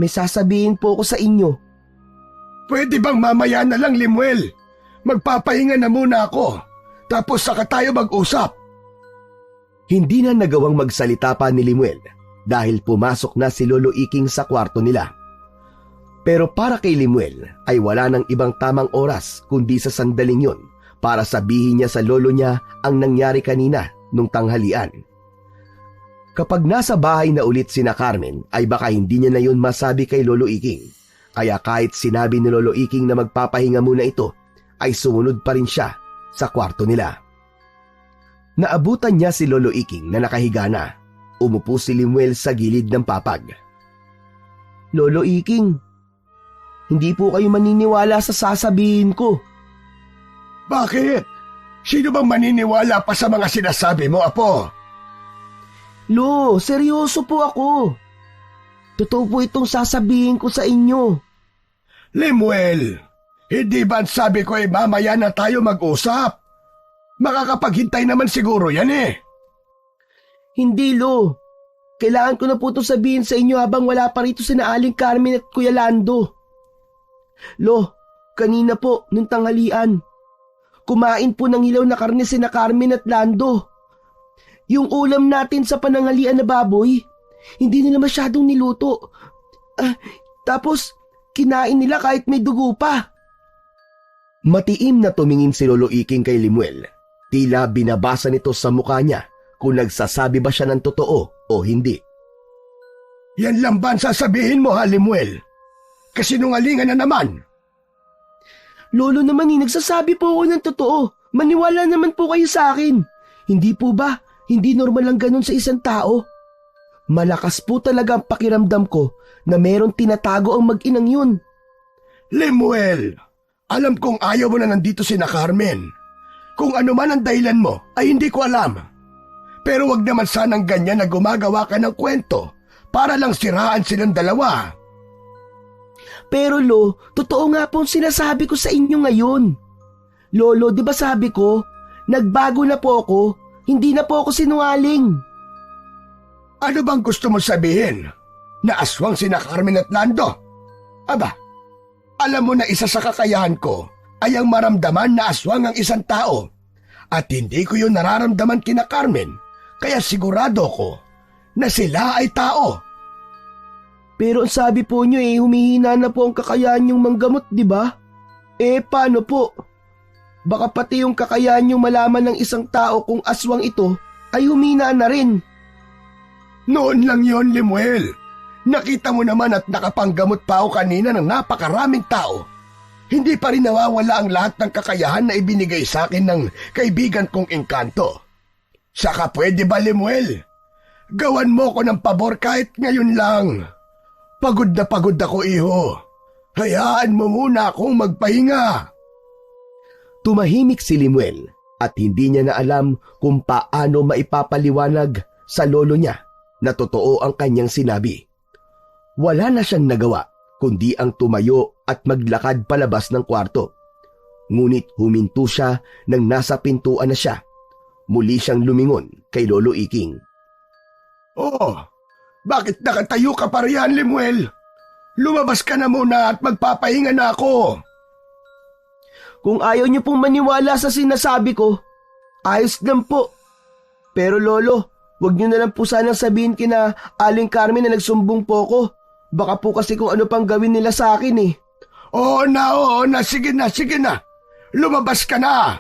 may sasabihin po ako sa inyo. Pwede bang mamaya na lang, Limuel? Magpapahinga na muna ako, tapos saka tayo mag-usap. Hindi na nagawang magsalita pa ni Limuel dahil pumasok na si Lolo Iking sa kwarto nila. Pero para kay Limuel ay wala nang ibang tamang oras kundi sa sandaling yun para sabihin niya sa lolo niya ang nangyari kanina nung tanghalian. Kapag nasa bahay na ulit sina Carmen ay baka hindi niya na yun masabi kay Lolo Iking. Kaya kahit sinabi ni Lolo Iking na magpapahinga muna ito, ay sumunod pa rin siya sa kwarto nila. Naabutan niya si Lolo Iking na nakahiga na. Umupo si Limuel sa gilid ng papag. Lolo Iking, hindi po kayo maniniwala sa sasabihin ko. Bakit? Sino bang maniniwala pa sa mga sinasabi mo, Apo? Lo, seryoso po ako. Totoo po itong sasabihin ko sa inyo. Limuel, hindi ba sabi ko ay mamaya na tayo mag-usap? Makakapaghintay naman siguro yan eh. Hindi, Lo. Kailangan ko na po itong sabihin sa inyo habang wala pa rito sina Aling Carmen at Kuya Lando. Lo, kanina po, nung tanghalian, kumain po ng hilaw na karne sina Carmen at Lando. Yung ulam natin sa pananghalian na baboy, hindi nila masyadong niluto. Tapos, kinain nila kahit may dugo pa. Matiim na tumingin si Lolo Iking kay Limuel. Tila binabasa nito sa mukha niya kung nagsasabi ba siya ng totoo o hindi. Yan lang ba ang sasabihin mo, ha, Limuel? Kasinungalingan na naman. Lolo naman nagsasabi po ako ng totoo. Maniwala naman po kayo sa akin. Hindi po ba? Hindi normal lang ganun sa isang tao. Malakas po talaga ang pakiramdam ko na meron tinatago ang mag-inang yun. Limuel, alam kong ayaw mo na nandito sina Carmen. Kung ano man ang dahilan mo ay hindi ko alam. Pero wag naman sanang ganyan na gumagawa ka ng kwento para lang siraan silang dalawa. Pero Lo, totoo nga po ang sinasabi ko sa inyo ngayon. Lolo, di ba sabi ko, nagbago na po ako, hindi na po ako sinungaling. Ano bang gusto mo sabihin? Na aswang sina Carmen at Lando? Aba, alam mo na isa sa kakayahan ko ay ang maramdaman na aswang ang isang tao. At hindi ko yun nararamdaman kina Carmen, kaya sigurado ko na sila ay tao. Pero ang sabi po nyo humihina na po ang kakayahan nyong manggamot, di ba? Paano po? Baka pati yung kakayahan nyong malaman ng isang tao kung aswang ito ay humina na rin. Noon lang yon, Limuel. Nakita mo naman at nakapanggamot pa ako kanina ng napakaraming tao. Hindi pa rin nawawala ang lahat ng kakayahan na ibinigay sa akin ng kaibigan kong engkanto. Saka pwede ba, Limuel? Gawan mo ko ng pabor kahit ngayon lang. Pagod na pagod ako, iho. Hayaan mo muna akong magpahinga. Tumahimik si Limuel at hindi niya na alam kung paano maipapaliwanag sa lolo niya na totoo ang kanyang sinabi. Wala na siyang nagawa kundi ang tumayo at maglakad palabas ng kwarto. Ngunit huminto siya nang nasa pintuan na siya. Muli siyang lumingon kay Lolo Iking. Oh, bakit nakatayo ka pa riyan, Limuel? Lumabas ka na muna at magpapahinga na ako. Kung ayaw niyo pong maniwala sa sinasabi ko, ayos lang po. Pero Lolo, wag niyo na lang po sanang sabihin kina Aling Carmen na nagsumbong po ko. Baka po kasi kung ano pang gawin nila sa akin eh. Oo na, sige na. Lumabas ka na.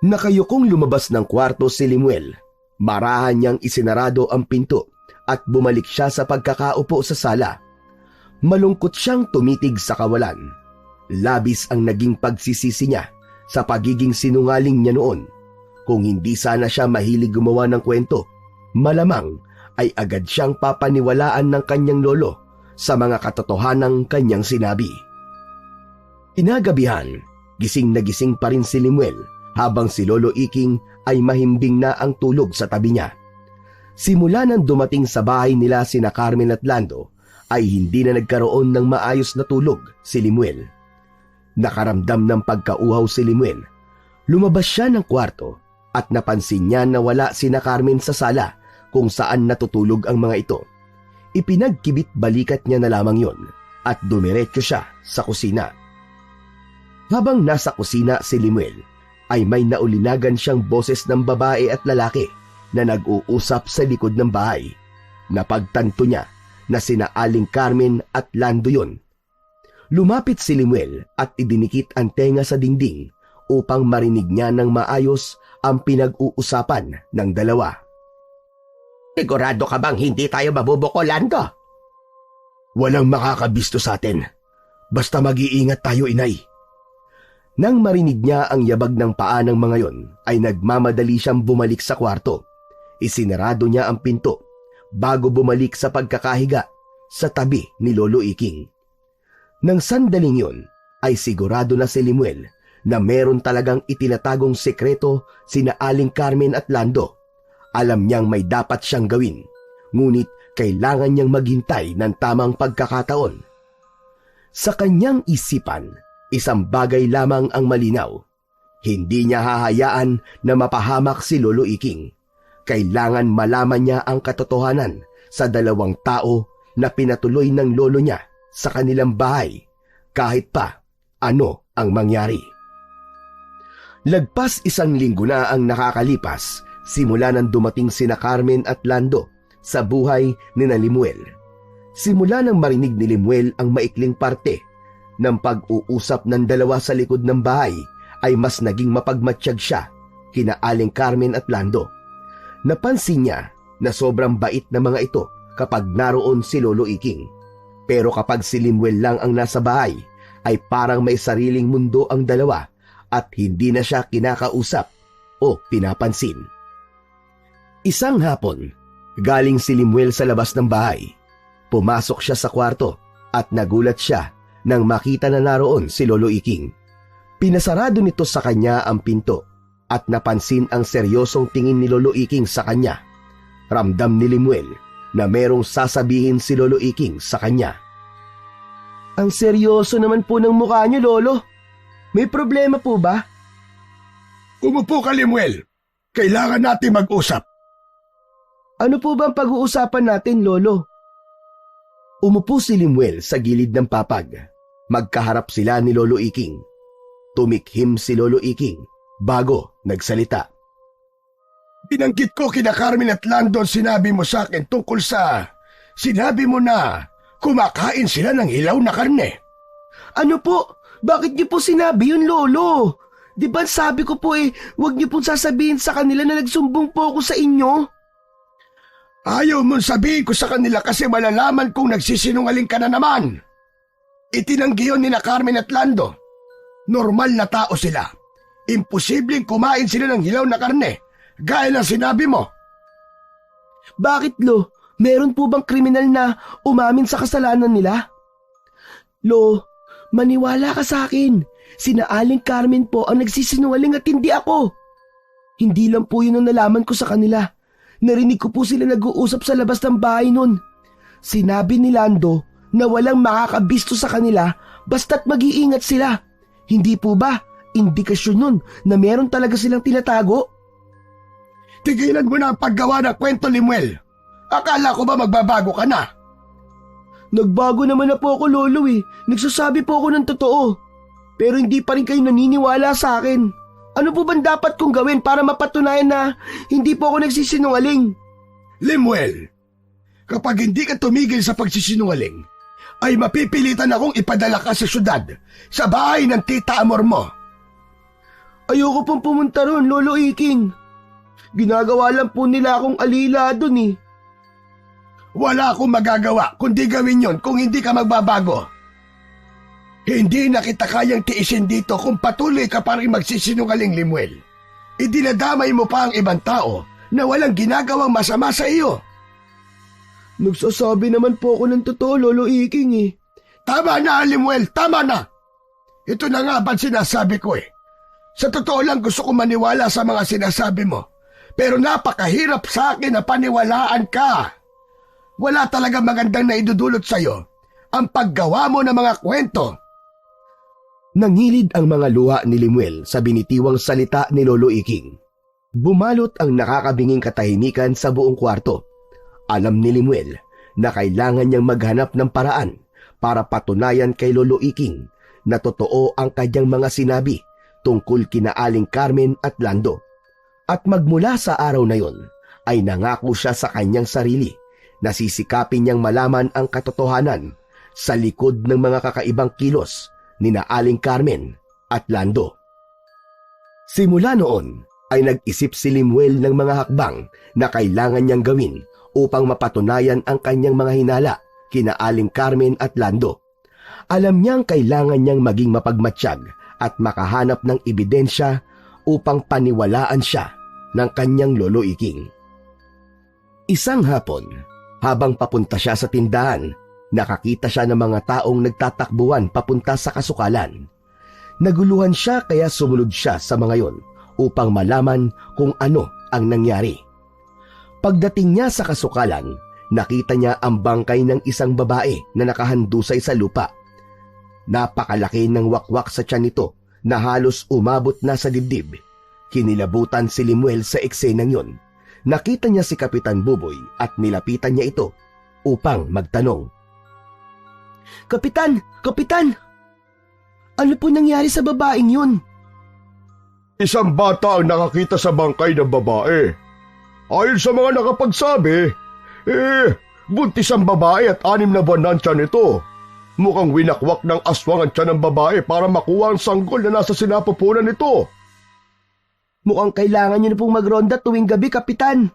Nakayukong lumabas ng kwarto si Limuel. Marahan niyang isinarado ang pinto at bumalik siya sa pagkakaupo sa sala. Malungkot siyang tumitig sa kawalan. Labis ang naging pagsisisi niya sa pagiging sinungaling niya noon. Kung hindi sana siya mahilig gumawa ng kwento, malamang ay agad siyang papaniwalaan ng kanyang lolo sa mga katotohanang kanyang sinabi. Kinagabihan, gising na gising pa rin si Limuel habang si Lolo Iking ay mahimbing na ang tulog sa tabi niya. Simula nang dumating sa bahay nila sina Carmen at Lando, ay hindi na nagkaroon ng maayos na tulog si Limuel. Nakaramdam ng pagkauhaw si Limuel. Lumabas siya ng kwarto at napansin niya na wala sina Carmen sa sala kung saan natutulog ang mga ito. Ipinagkibit balikat niya na lamang yon at dumiretso siya sa kusina. Habang nasa kusina si Limuel, ay may naulinagan siyang boses ng babae at lalaki na nag-uusap sa likod ng bahay. Napagtanto niya na sina Aling Carmen at Lando yun. Lumapit si Limuel at idinikit ang tenga sa dingding upang marinig niya ng maayos ang pinag-uusapan ng dalawa. Sigurado ka bang hindi tayo mabubuko, Lando? Walang makakabisto sa atin. Basta mag-iingat tayo, inay. Nang marinig niya ang yabag ng paa ng mga yon, ay nagmamadali siyang bumalik sa kwarto. Isinarado niya ang pinto bago bumalik sa pagkakahiga sa tabi ni Lolo Iking. Nang sandaling yon, ay sigurado na si Limuel na meron talagang itinatagong sekreto sina Aling Carmen at Lando. Alam niyang may dapat siyang gawin, ngunit kailangan niyang maghintay ng tamang pagkakataon. Sa kanyang isipan, isang bagay lamang ang malinaw. Hindi niya hahayaan na mapahamak si Lolo Iking. Kailangan malaman niya ang katotohanan sa dalawang tao na pinatuloy ng lolo niya sa kanilang bahay, kahit pa ano ang mangyari. Lagpas 1 linggo na ang nakakalipas simula nang dumating sina Carmen at Lando sa buhay ni Limuel. Simula nang marinig ni Limuel ang maikling parte ng pag-uusap ng dalawa sa likod ng bahay, ay mas naging mapagmatsyag siya kina Aling Carmen at Lando. Napansin niya na sobrang bait na mga ito kapag naroon si Lolo Iking. Pero kapag si Limuel lang ang nasa bahay, ay parang may sariling mundo ang dalawa at hindi na siya kinakausap o pinapansin. Isang hapon, galing si Limuel sa labas ng bahay. Pumasok siya sa kwarto at nagulat siya nang makita na naroon si Lolo Iking. Pinasarado nito sa kanya ang pinto at napansin ang seryosong tingin ni Lolo Iking sa kanya. Ramdam ni Limuel na merong sasabihin si Lolo Iking sa kanya. Ang seryoso naman po ng mukha niyo, Lolo. May problema po ba? Umupo ka, Limuel. Kailangan natin mag-usap. Ano po ba ang pag-uusapan natin, Lolo? Umupo si Limuel sa gilid ng papag. Magkaharap sila ni Lolo Iking. Tumikhim si Lolo Iking bago nagsalita. Binanggit ko kina Carmen at Lando sinabi mo sa akin tungkol sa... Sinabi mo na kumakain sila ng hilaw na karne. Ano po? Bakit niyo po sinabi yun, Lolo? Di ba sabi ko po huwag niyo pong sasabihin sa kanila na nagsumbong po ako sa inyo? Ayaw mong sabihin ko sa kanila kasi malalaman kung nagsisinungaling ka na naman. Itinanggi yun nina Carmen at Lando. Normal na tao sila. Imposibleng kumain sila ng hilaw na karne, gaya ng sinabi mo. Bakit, Lo? Meron po bang kriminal na umamin sa kasalanan nila? Lo, maniwala ka sa akin. Sina Aling Carmen po ang nagsisinungaling at hindi ako. Hindi lang po yun ang nalaman ko sa kanila. Narinig ko po sila nag-uusap sa labas ng bahay nun. Sinabi ni Lando na walang makakabisto sa kanila basta't mag-iingat sila. Hindi po ba indikasyon nun na meron talaga silang tinatago? Tigilan mo na ang paggawa ng kwento, Limuel. Akala ko ba magbabago ka na? Nagbago naman na po ako, Lolo Nagsasabi po ako ng totoo. Pero hindi pa rin kayo naniniwala sa akin. Ano po bang dapat kong gawin para mapatunayan na hindi po ako nagsisinungaling? Limuel, kapag hindi ka tumigil sa pagsisinungaling, ay mapipilitan akong ipadala ka sa syudad, sa bahay ng tita Amor mo. Ayoko pong pumunta ron, Lolo Iking. Ginagawa lang po nila akong alila dun Wala akong magagawa kundi gawin yon kung hindi ka magbabago. Hindi na kita kayang tiisin dito kung patuloy ka pa rin magsisinungaling, Limuel. Idinadamay mo pa ang ibang tao na walang ginagawang masama sa iyo. Nagsasabi naman po ako ng totoo, Lolo Iking eh. Tama na, Limuel, tama na! Ito na nga ba't sinasabi ko eh. Sa totoo lang gusto ko maniwala sa mga sinasabi mo. Pero napakahirap sa akin na paniwalaan ka. Wala talaga magandang naidudulot sa'yo ang paggawa mo ng mga kwento. Nangilid ang mga luha ni Limuel sa binitiwang salita ni Lolo Iking. Bumalot ang nakakabinging katahimikan sa buong kwarto. Alam ni Limuel na kailangan niyang maghanap ng paraan para patunayan kay Lolo Iking na totoo ang kanyang mga sinabi tungkol kina Aling Carmen at Lando. At magmula sa araw na yon ay nangako siya sa kanyang sarili na sisikapin niyang malaman ang katotohanan sa likod ng mga kakaibang kilos nina Aling Carmen at Lando. Simula noon ay nag-isip si Limuel ng mga hakbang na kailangan niyang gawin upang mapatunayan ang kanyang mga hinala kina Aling Carmen at Lando. Alam niyang kailangan niyang maging mapagmatsyag at makahanap ng ebidensya upang paniwalaan siya ng kanyang Lolo Iking. Isang hapon, habang papunta siya sa tindahan, nakakita siya ng mga taong nagtatakbuhan papunta sa kasukalan. Naguluhan siya kaya sumunod siya sa mga yon upang malaman kung ano ang nangyari. Pagdating niya sa kasukalan, nakita niya ang bangkay ng isang babae na nakahandusay sa lupa. Napakalaki ng wakwak sa tiyan nito na halos umabot na sa dibdib. Kinilabutan si Limuel sa eksenang yon. Nakita niya si Kapitan Buboy at nilapitan niya ito upang magtanong. Kapitan! Kapitan! Ano po nangyari sa babaeng yun? Isang bata ang nakakita sa bangkay ng babae. Ayon sa mga nakapagsabi, buntis ang babae at 6 na buwan na ang tiyan nito. Mukhang winakwak ng aswang ang tiyan ng babae para makuha ang sanggol na nasa sinapupunan nito. Mukhang kailangan niyo na pong magronda tuwing gabi, Kapitan.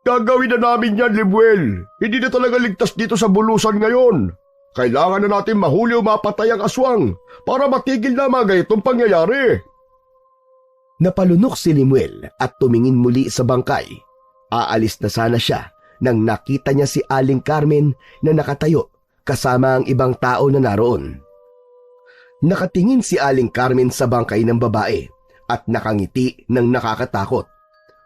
Gagawin na namin yan, Limuel. Hindi na talaga ligtas dito sa bulusan ngayon. Kailangan na natin mahuli o mapatay ang aswang para matigil na mga ganitong pangyayari. Napalunok si Limuel at tumingin muli sa bangkay. Aalis na sana siya nang nakita niya si Aling Carmen na nakatayo kasama ang ibang tao na naroon. Nakatingin si Aling Carmen sa bangkay ng babae at nakangiti ng nakakatakot.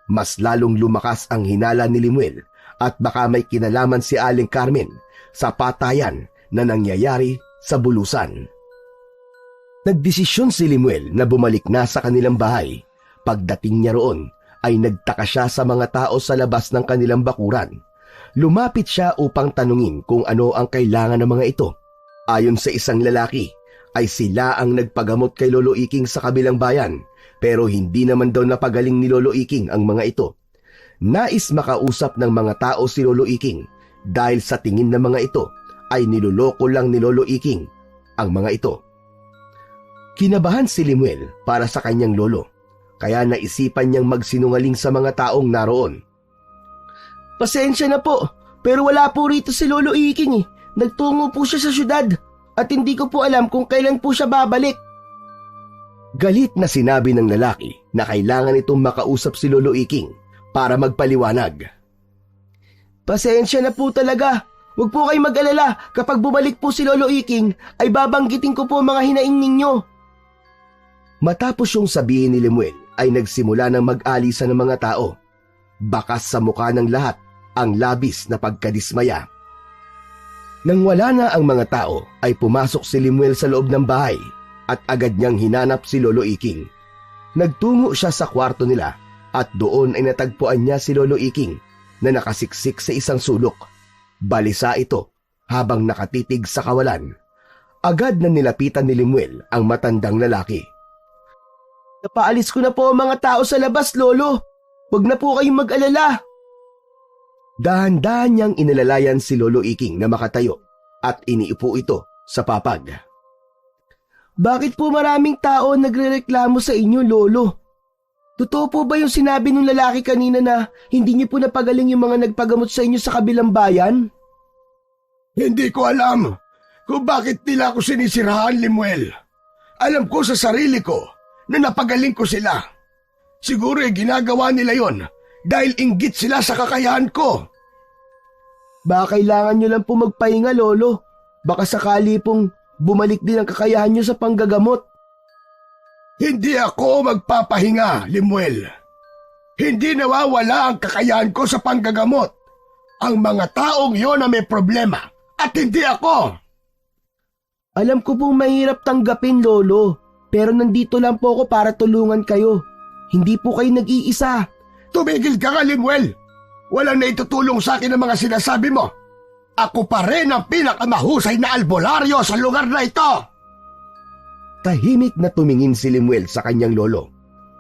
Mas lalong lumakas ang hinala ni Limuel at baka may kinalaman si Aling Carmen sa patayan na nangyayari sa bulusan. Nagdesisyon si Limuel na bumalik na sa kanilang bahay. Pagdating niya roon ay nagtaka siya sa mga tao sa labas ng kanilang bakuran. Lumapit siya upang tanungin kung ano ang kailangan ng mga ito. Ayon sa isang lalaki ay sila ang nagpagamot kay Lolo Iking sa kabilang bayan, pero hindi naman daw napagaling ni Lolo Iking ang mga ito. Nais makausap ng mga tao si Lolo Iking dahil sa tingin ng mga ito ay niloloko lang ni Lolo Iking ang mga ito. Kinabahan si Limuel para sa kanyang lolo, kaya naisipan niyang magsinungaling sa mga taong naroon. Pasensya na po, pero wala po rito si Lolo Iking eh. Nagtungo po siya sa syudad at hindi ko po alam kung kailan po siya babalik. Galit na sinabi ng lalaki na kailangan itong makausap si Lolo Iking para magpaliwanag. Pasensya na po talaga. Huwag po kayong mag-alala, kapag bumalik po si Lolo Iking ay babanggitin ko po mga hinaing ninyo. Matapos yung sabihin ni Limuel ay nagsimula ng mag-alisan ng mga tao. Bakas sa mukha ng lahat ang labis na pagkadismaya. Nang wala na ang mga tao ay pumasok si Limuel sa loob ng bahay at agad niyang hinanap si Lolo Iking. Nagtungo siya sa kwarto nila at doon ay natagpuan niya si Lolo Iking na nakasiksik sa isang sulok. Balisa ito habang nakatitig sa kawalan. Agad na nilapitan ni Limuel ang matandang lalaki. Napaalis ko na po ang mga tao sa labas, Lolo. Huwag na po kayong mag-alala. Dahan-dahan niyang inalalayan si Lolo Iking na makatayo at iniipo ito sa papag. Bakit po maraming tao nagrereklamo sa inyo, Lolo? Totoo po ba yung sinabi ng lalaki kanina na hindi niyo po napagaling yung mga nagpagamot sa inyo sa kabilang bayan? Hindi ko alam. kung bakit nila ako sinisiraan, Limuel. Alam ko sa sarili ko na napagaling ko sila. Siguro ginagawa nila yon dahil inggit sila sa kakayahan ko. Baka kailangan nyo lang po magpahinga, Lolo. Baka sakali pong bumalik din ang kakayahan nyo sa panggagamot. Hindi ako magpapahinga, Limuel. Hindi nawawala ang kakayahan ko sa panggagamot. Ang mga taong yon na may problema at hindi ako. Alam ko pong mahirap tanggapin, Lolo. Pero nandito lang po ako para tulungan kayo. Hindi po kayo nag-iisa. Tumigil ka nga, Limuel. Walang naitutulong sa akin ang mga sinasabi mo. Ako pa rin ang pinakamahusay na albularyo sa lugar na ito. Tahimik na tumingin si Limuel sa kanyang lolo.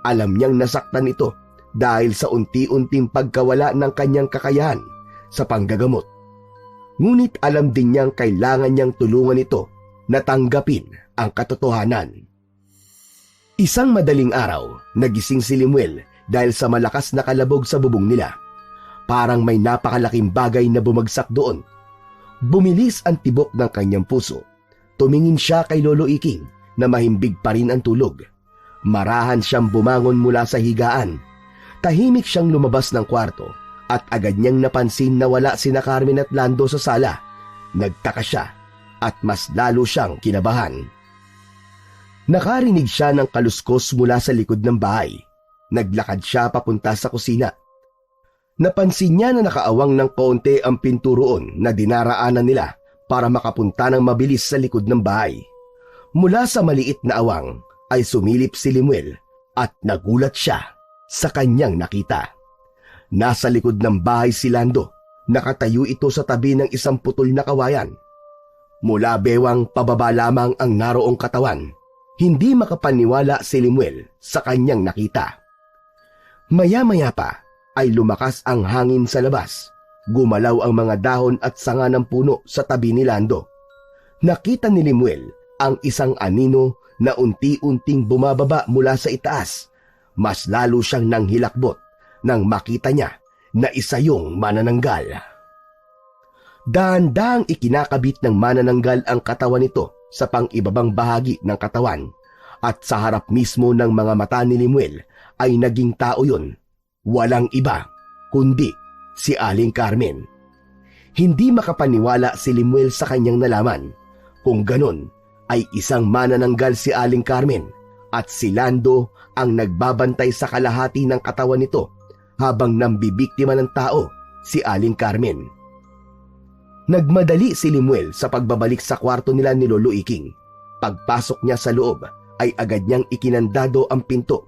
Alam niyang nasaktan ito dahil sa unti-unting pagkawala ng kanyang kakayahan sa panggagamot. Ngunit alam din niyang kailangan niyang tulungan ito na tanggapin ang katotohanan. Isang madaling araw, nagising si Limuel dahil sa malakas na kalabog sa bubong nila. Parang may napakalaking bagay na bumagsak doon. Bumilis ang tibok ng kanyang puso. Tumingin siya kay Lolo Iking na mahimbig pa rin ang tulog. Marahan siyang bumangon mula sa higaan. Tahimik siyang lumabas ng kwarto at agad niyang napansin na wala sina Carmen at Lando sa sala. Nagtaka siya at mas lalo siyang kinabahan. Nakarinig siya ng kaluskos mula sa likod ng bahay. Naglakad siya papunta sa kusina. Napansin niya na nakaawang ng kaunti ang pinto roon na dinaraanan nila para makapunta ng mabilis sa likod ng bahay. Mula sa maliit na awang ay sumilip si Limuel at nagulat siya sa kanyang nakita. Nasa likod ng bahay si Lando. Nakatayo ito sa tabi ng isang putol na kawayan. Mula bewang pababa lamang ang naroong katawan. Hindi makapaniwala si Limuel sa kanyang nakita. Maya-maya pa ay lumakas ang hangin sa labas. Gumalaw ang mga dahon at sanga ng puno sa tabi ni Lando. Nakita ni Limuel ang isang anino na unti-unting bumababa mula sa itaas. Mas lalo siyang nanghilakbot nang makita niya na isa yung manananggal. Dahan-dahang ikinakabit ng manananggal ang katawan nito sa pang-ibabang bahagi ng katawan at sa harap mismo ng mga mata ni Limuel ay naging tao yun. Walang iba kundi si Aling Carmen. Hindi makapaniwala si Limuel sa kanyang nalaman. Kung ganon ay isang manananggal si Aling Carmen at si Lando ang nagbabantay sa kalahati ng katawan nito habang nambibiktima ng tao si Aling Carmen. Nagmadali si Limuel sa pagbabalik sa kwarto nila ni Lolo Iking. Pagpasok niya sa loob ay agad niyang ikinandado ang pinto.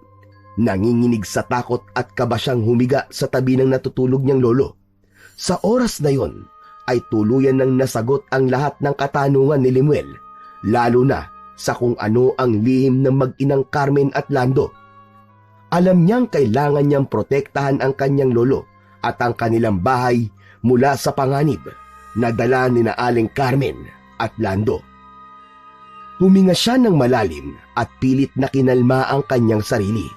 Nanginginig sa takot at kaba siyang humiga sa tabi ng natutulog niyang lolo. Sa oras na yon ay tuluyan nang nasagot ang lahat ng katanungan ni Limuel, lalo na sa kung ano ang lihim ng mag-inang Carmen at Lando. Alam niyang kailangan niyang protektahan ang kanyang lolo at ang kanilang bahay mula sa panganib na dala ni na Aling Carmen at Lando. Huminga siya ng malalim at pilit na kinalma ang kanyang sarili.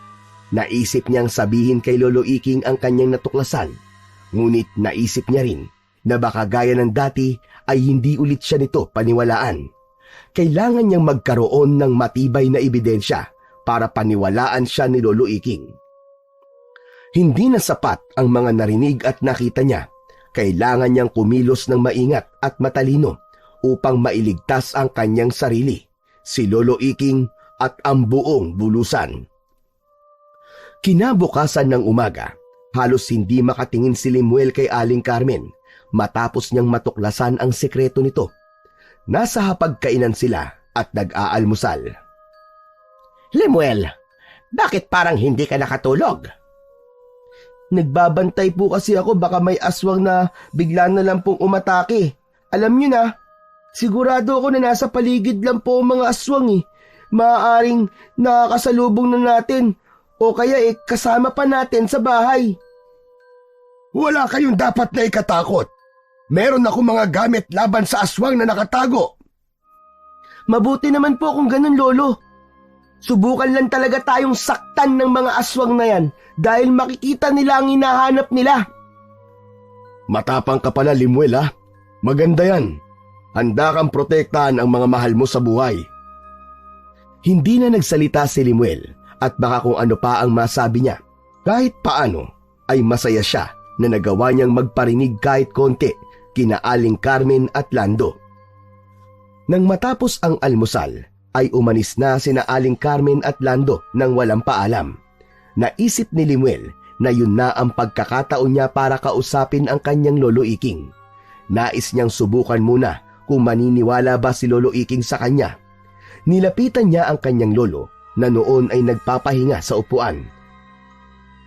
Naisip niyang sabihin kay Lolo Iking ang kanyang natuklasan, ngunit naisip niya rin na baka gaya ng dati ay hindi ulit siya nito paniwalaan. Kailangan niyang magkaroon ng matibay na ebidensya para paniwalaan siya ni Lolo Iking. Hindi na sapat ang mga narinig at nakita niya. Kailangan niyang kumilos ng maingat at matalino upang mailigtas ang kanyang sarili, si Lolo Iking at ang buong bulusan. Kinabukasan ng umaga, halos hindi makatingin si Limuel kay Aling Carmen matapos niyang matuklasan ang sekreto nito. Nasa hapagkainan sila at nag-aalmusal. Limuel, bakit parang hindi ka nakatulog? Nagbabantay po kasi ako baka may aswang na bigla na lang pong umatake. Alam niyo na, sigurado ako na nasa paligid lang po ang mga aswang eh. Maaaring nakakasalubong na natin o kaya kasama pa natin sa bahay. Wala kayong dapat na ikatakot. Meron ako mga gamit laban sa aswang na nakatago. Mabuti naman po kung ganun, Lolo. Subukan lang talaga tayong saktan ng mga aswang na yan dahil makikita nila ang hinahanap nila. Matapang ka pala, Limuel, ha? Maganda yan. Handa kang protektahan ang mga mahal mo sa buhay. Hindi na nagsalita si Limuel at baka kung ano pa ang masabi niya. Kahit paano ay masaya siya na nagawa niyang magparinig kahit konti kina Aling Carmen at Lando. Nang matapos ang almusal ay umanis na sina Aling Carmen at Lando nang walang paalam. Naisip ni Limuel na yun na ang pagkakataon niya para kausapin ang kanyang Lolo Iking. Nais niyang subukan muna kung maniniwala ba si Lolo Iking sa kanya. Nilapitan niya ang kanyang lolo na noon ay nagpapahinga sa upuan.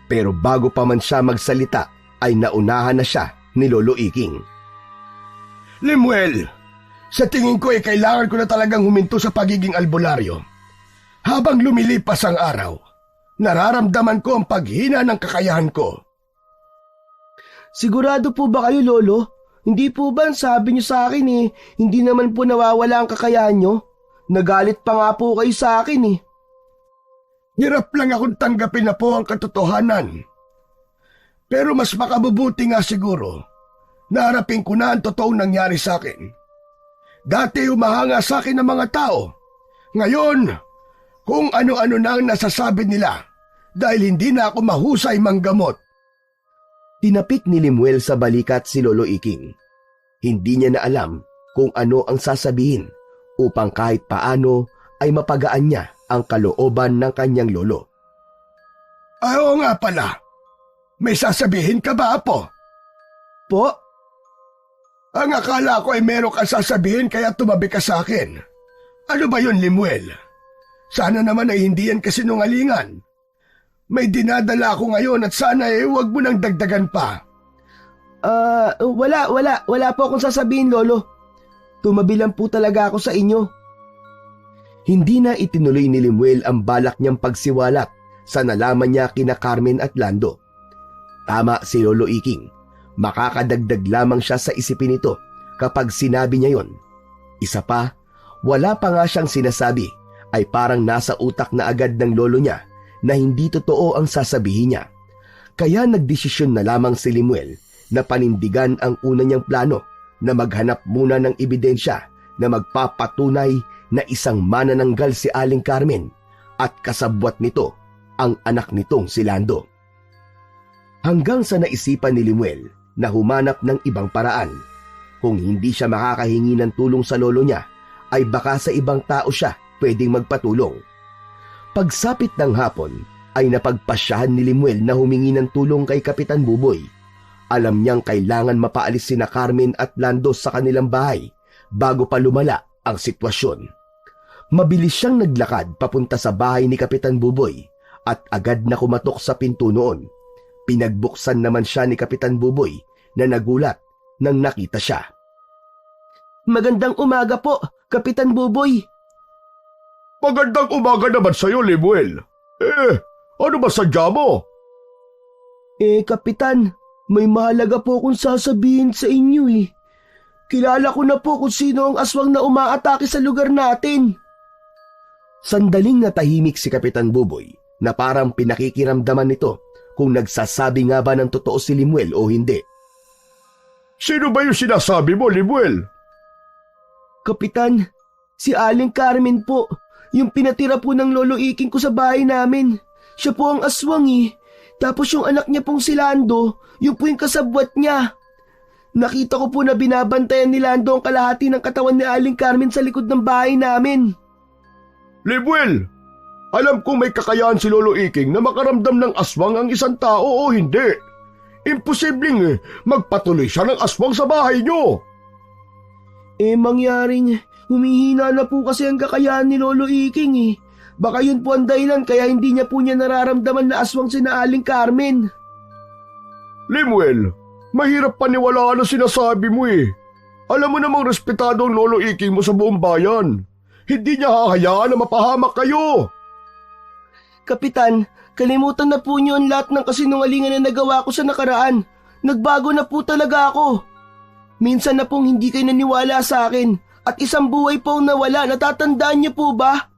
Pero bago pa man siya magsalita ay naunahan na siya ni Lolo Iking. Limuel, sa tingin ko ay kailangan ko na talagang huminto sa pagiging albularyo. Habang lumilipas ang araw, nararamdaman ko ang paghina ng kakayahan ko. Sigurado po ba kayo, Lolo? Hindi po ba ang sabi niyo sa akin hindi naman po nawawala ang kakayahan niyo? Nagalit pa nga po kayo sa akin Hirap lang akong tanggapin na po ang katotohanan. Pero mas makabubuti nga siguro na harapin ko na ang totoong nangyari sa akin. Dati humahanga sa akin ng mga tao. Ngayon, kung ano-ano na ang nasasabi nila dahil hindi na ako mahusay manggamot. Tinapik ni Limuel sa balikat si Lolo Iking. Hindi niya na alam kung ano ang sasabihin upang kahit paano ay mapagaan niya ang kalooban ng kanyang lolo. Oo nga pala. May sasabihin ka ba, Apo? Po? Ang akala ko ay meron kang sasabihin kaya tumabi ka sa akin. Ano ba yun, Limuel? Sana naman ay hindi yan kasinungalingan. May dinadala ako ngayon at sana huwag mo nang dagdagan pa. Wala po akong sasabihin, Lolo. Tumabi lang po talaga ako sa inyo. Hindi na itinuloy ni Limuel ang balak niyang pagsiwalat sa nalaman niya kina Carmen at Lando. Tama si Lolo Iking. Makakadagdag lamang siya sa isipin nito kapag sinabi niya yon. Isa pa, wala pa nga siyang sinasabi ay parang nasa utak na agad ng lolo niya na hindi totoo ang sasabihin niya. Kaya nagdesisyon na lamang si Limuel na panindigan ang una niyang plano na maghanap muna ng ebidensya na magpapatunay na isang manananggal si Aling Carmen at kasabwat nito ang anak nitong si Lando. Hanggang sa naisipan ni Limuel na humanap ng ibang paraan. Kung hindi siya makakahingi ng tulong sa lolo niya, ay baka sa ibang tao siya pwedeng magpatulong. Pagsapit ng hapon, ay napagpasyahan ni Limuel na humingi ng tulong kay Kapitan Buboy. Alam niyang kailangan mapaalis sina Carmen at Lando sa kanilang bahay bago pa lumala ang sitwasyon. Mabilis siyang naglakad papunta sa bahay ni Kapitan Buboy at agad na kumatok sa pinto noon. Pinagbuksan naman siya ni Kapitan Buboy na nagulat nang nakita siya. Magandang umaga po, Kapitan Buboy. Magandang umaga naman sa'yo, Limuel. Ano ba sadya mo? Kapitan, may mahalaga po akong sasabihin sa inyo Kilala ko na po kung sino ang aswang na umaatake sa lugar natin. Sandaling natahimik si Kapitan Buboy na parang pinakikiramdaman nito kung nagsasabi nga ba ng totoo si Limuel o hindi. Sino ba yung sinasabi mo, Limuel? Kapitan, si Aling Carmen po, yung pinatira po ng Lolo Iking ko sa bahay namin. Siya po ang aswang Tapos yung anak niya pong si Lando, yung po yung kasabwat niya. Nakita ko po na binabantayan ni Lando ang kalahati ng katawan ni Aling Carmen sa likod ng bahay namin. Limuel, alam kong may kakayahan si Lolo Iking na makaramdam ng aswang ang isang tao o hindi. Imposibleng magpatuloy siya ng aswang sa bahay niyo. Mangyaring humihina na po kasi ang kakayahan ni Lolo Iking Baka yun po ang dahilan kaya hindi niya po niya nararamdaman na aswang sina Aling Carmen. Limuel, mahirap paniwalaan ang sinasabi mo Alam mo namang respetado ang Lolo Iking mo sa buong bayan. Hindi niya hahayaan na mapahamak kayo. Kapitan, kalimutan na po niyo ang lahat ng kasinungalingan na nagawa ko sa nakaraan. Nagbago na po talaga ako. Minsan na pong hindi kayo naniwala sa akin at isang buhay po ang nawala. Natatandaan niyo po ba?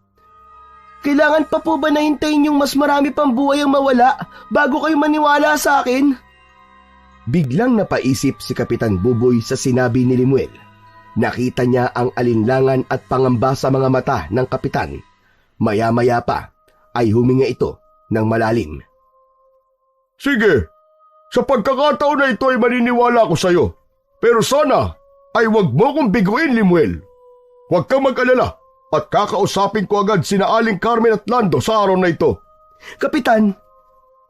Kailangan pa po ba na hintayin yung mas marami pang buhay ang mawala bago kayo maniwala sa akin? Biglang napaisip si Kapitan Buboy sa sinabi ni Limuel. Nakita niya ang alinlangan at pangamba sa mga mata ng kapitan. Maya-maya pa ay huminga ito ng malalim. Sige, sa pagkakataon na ito ay maniniwala ko sa'yo. Pero sana ay wag mo kong biguin, Limuel. Huwag kang mag-alala at kakausapin ko agad sina Aling Carmen at Lando sa araw na ito. Kapitan,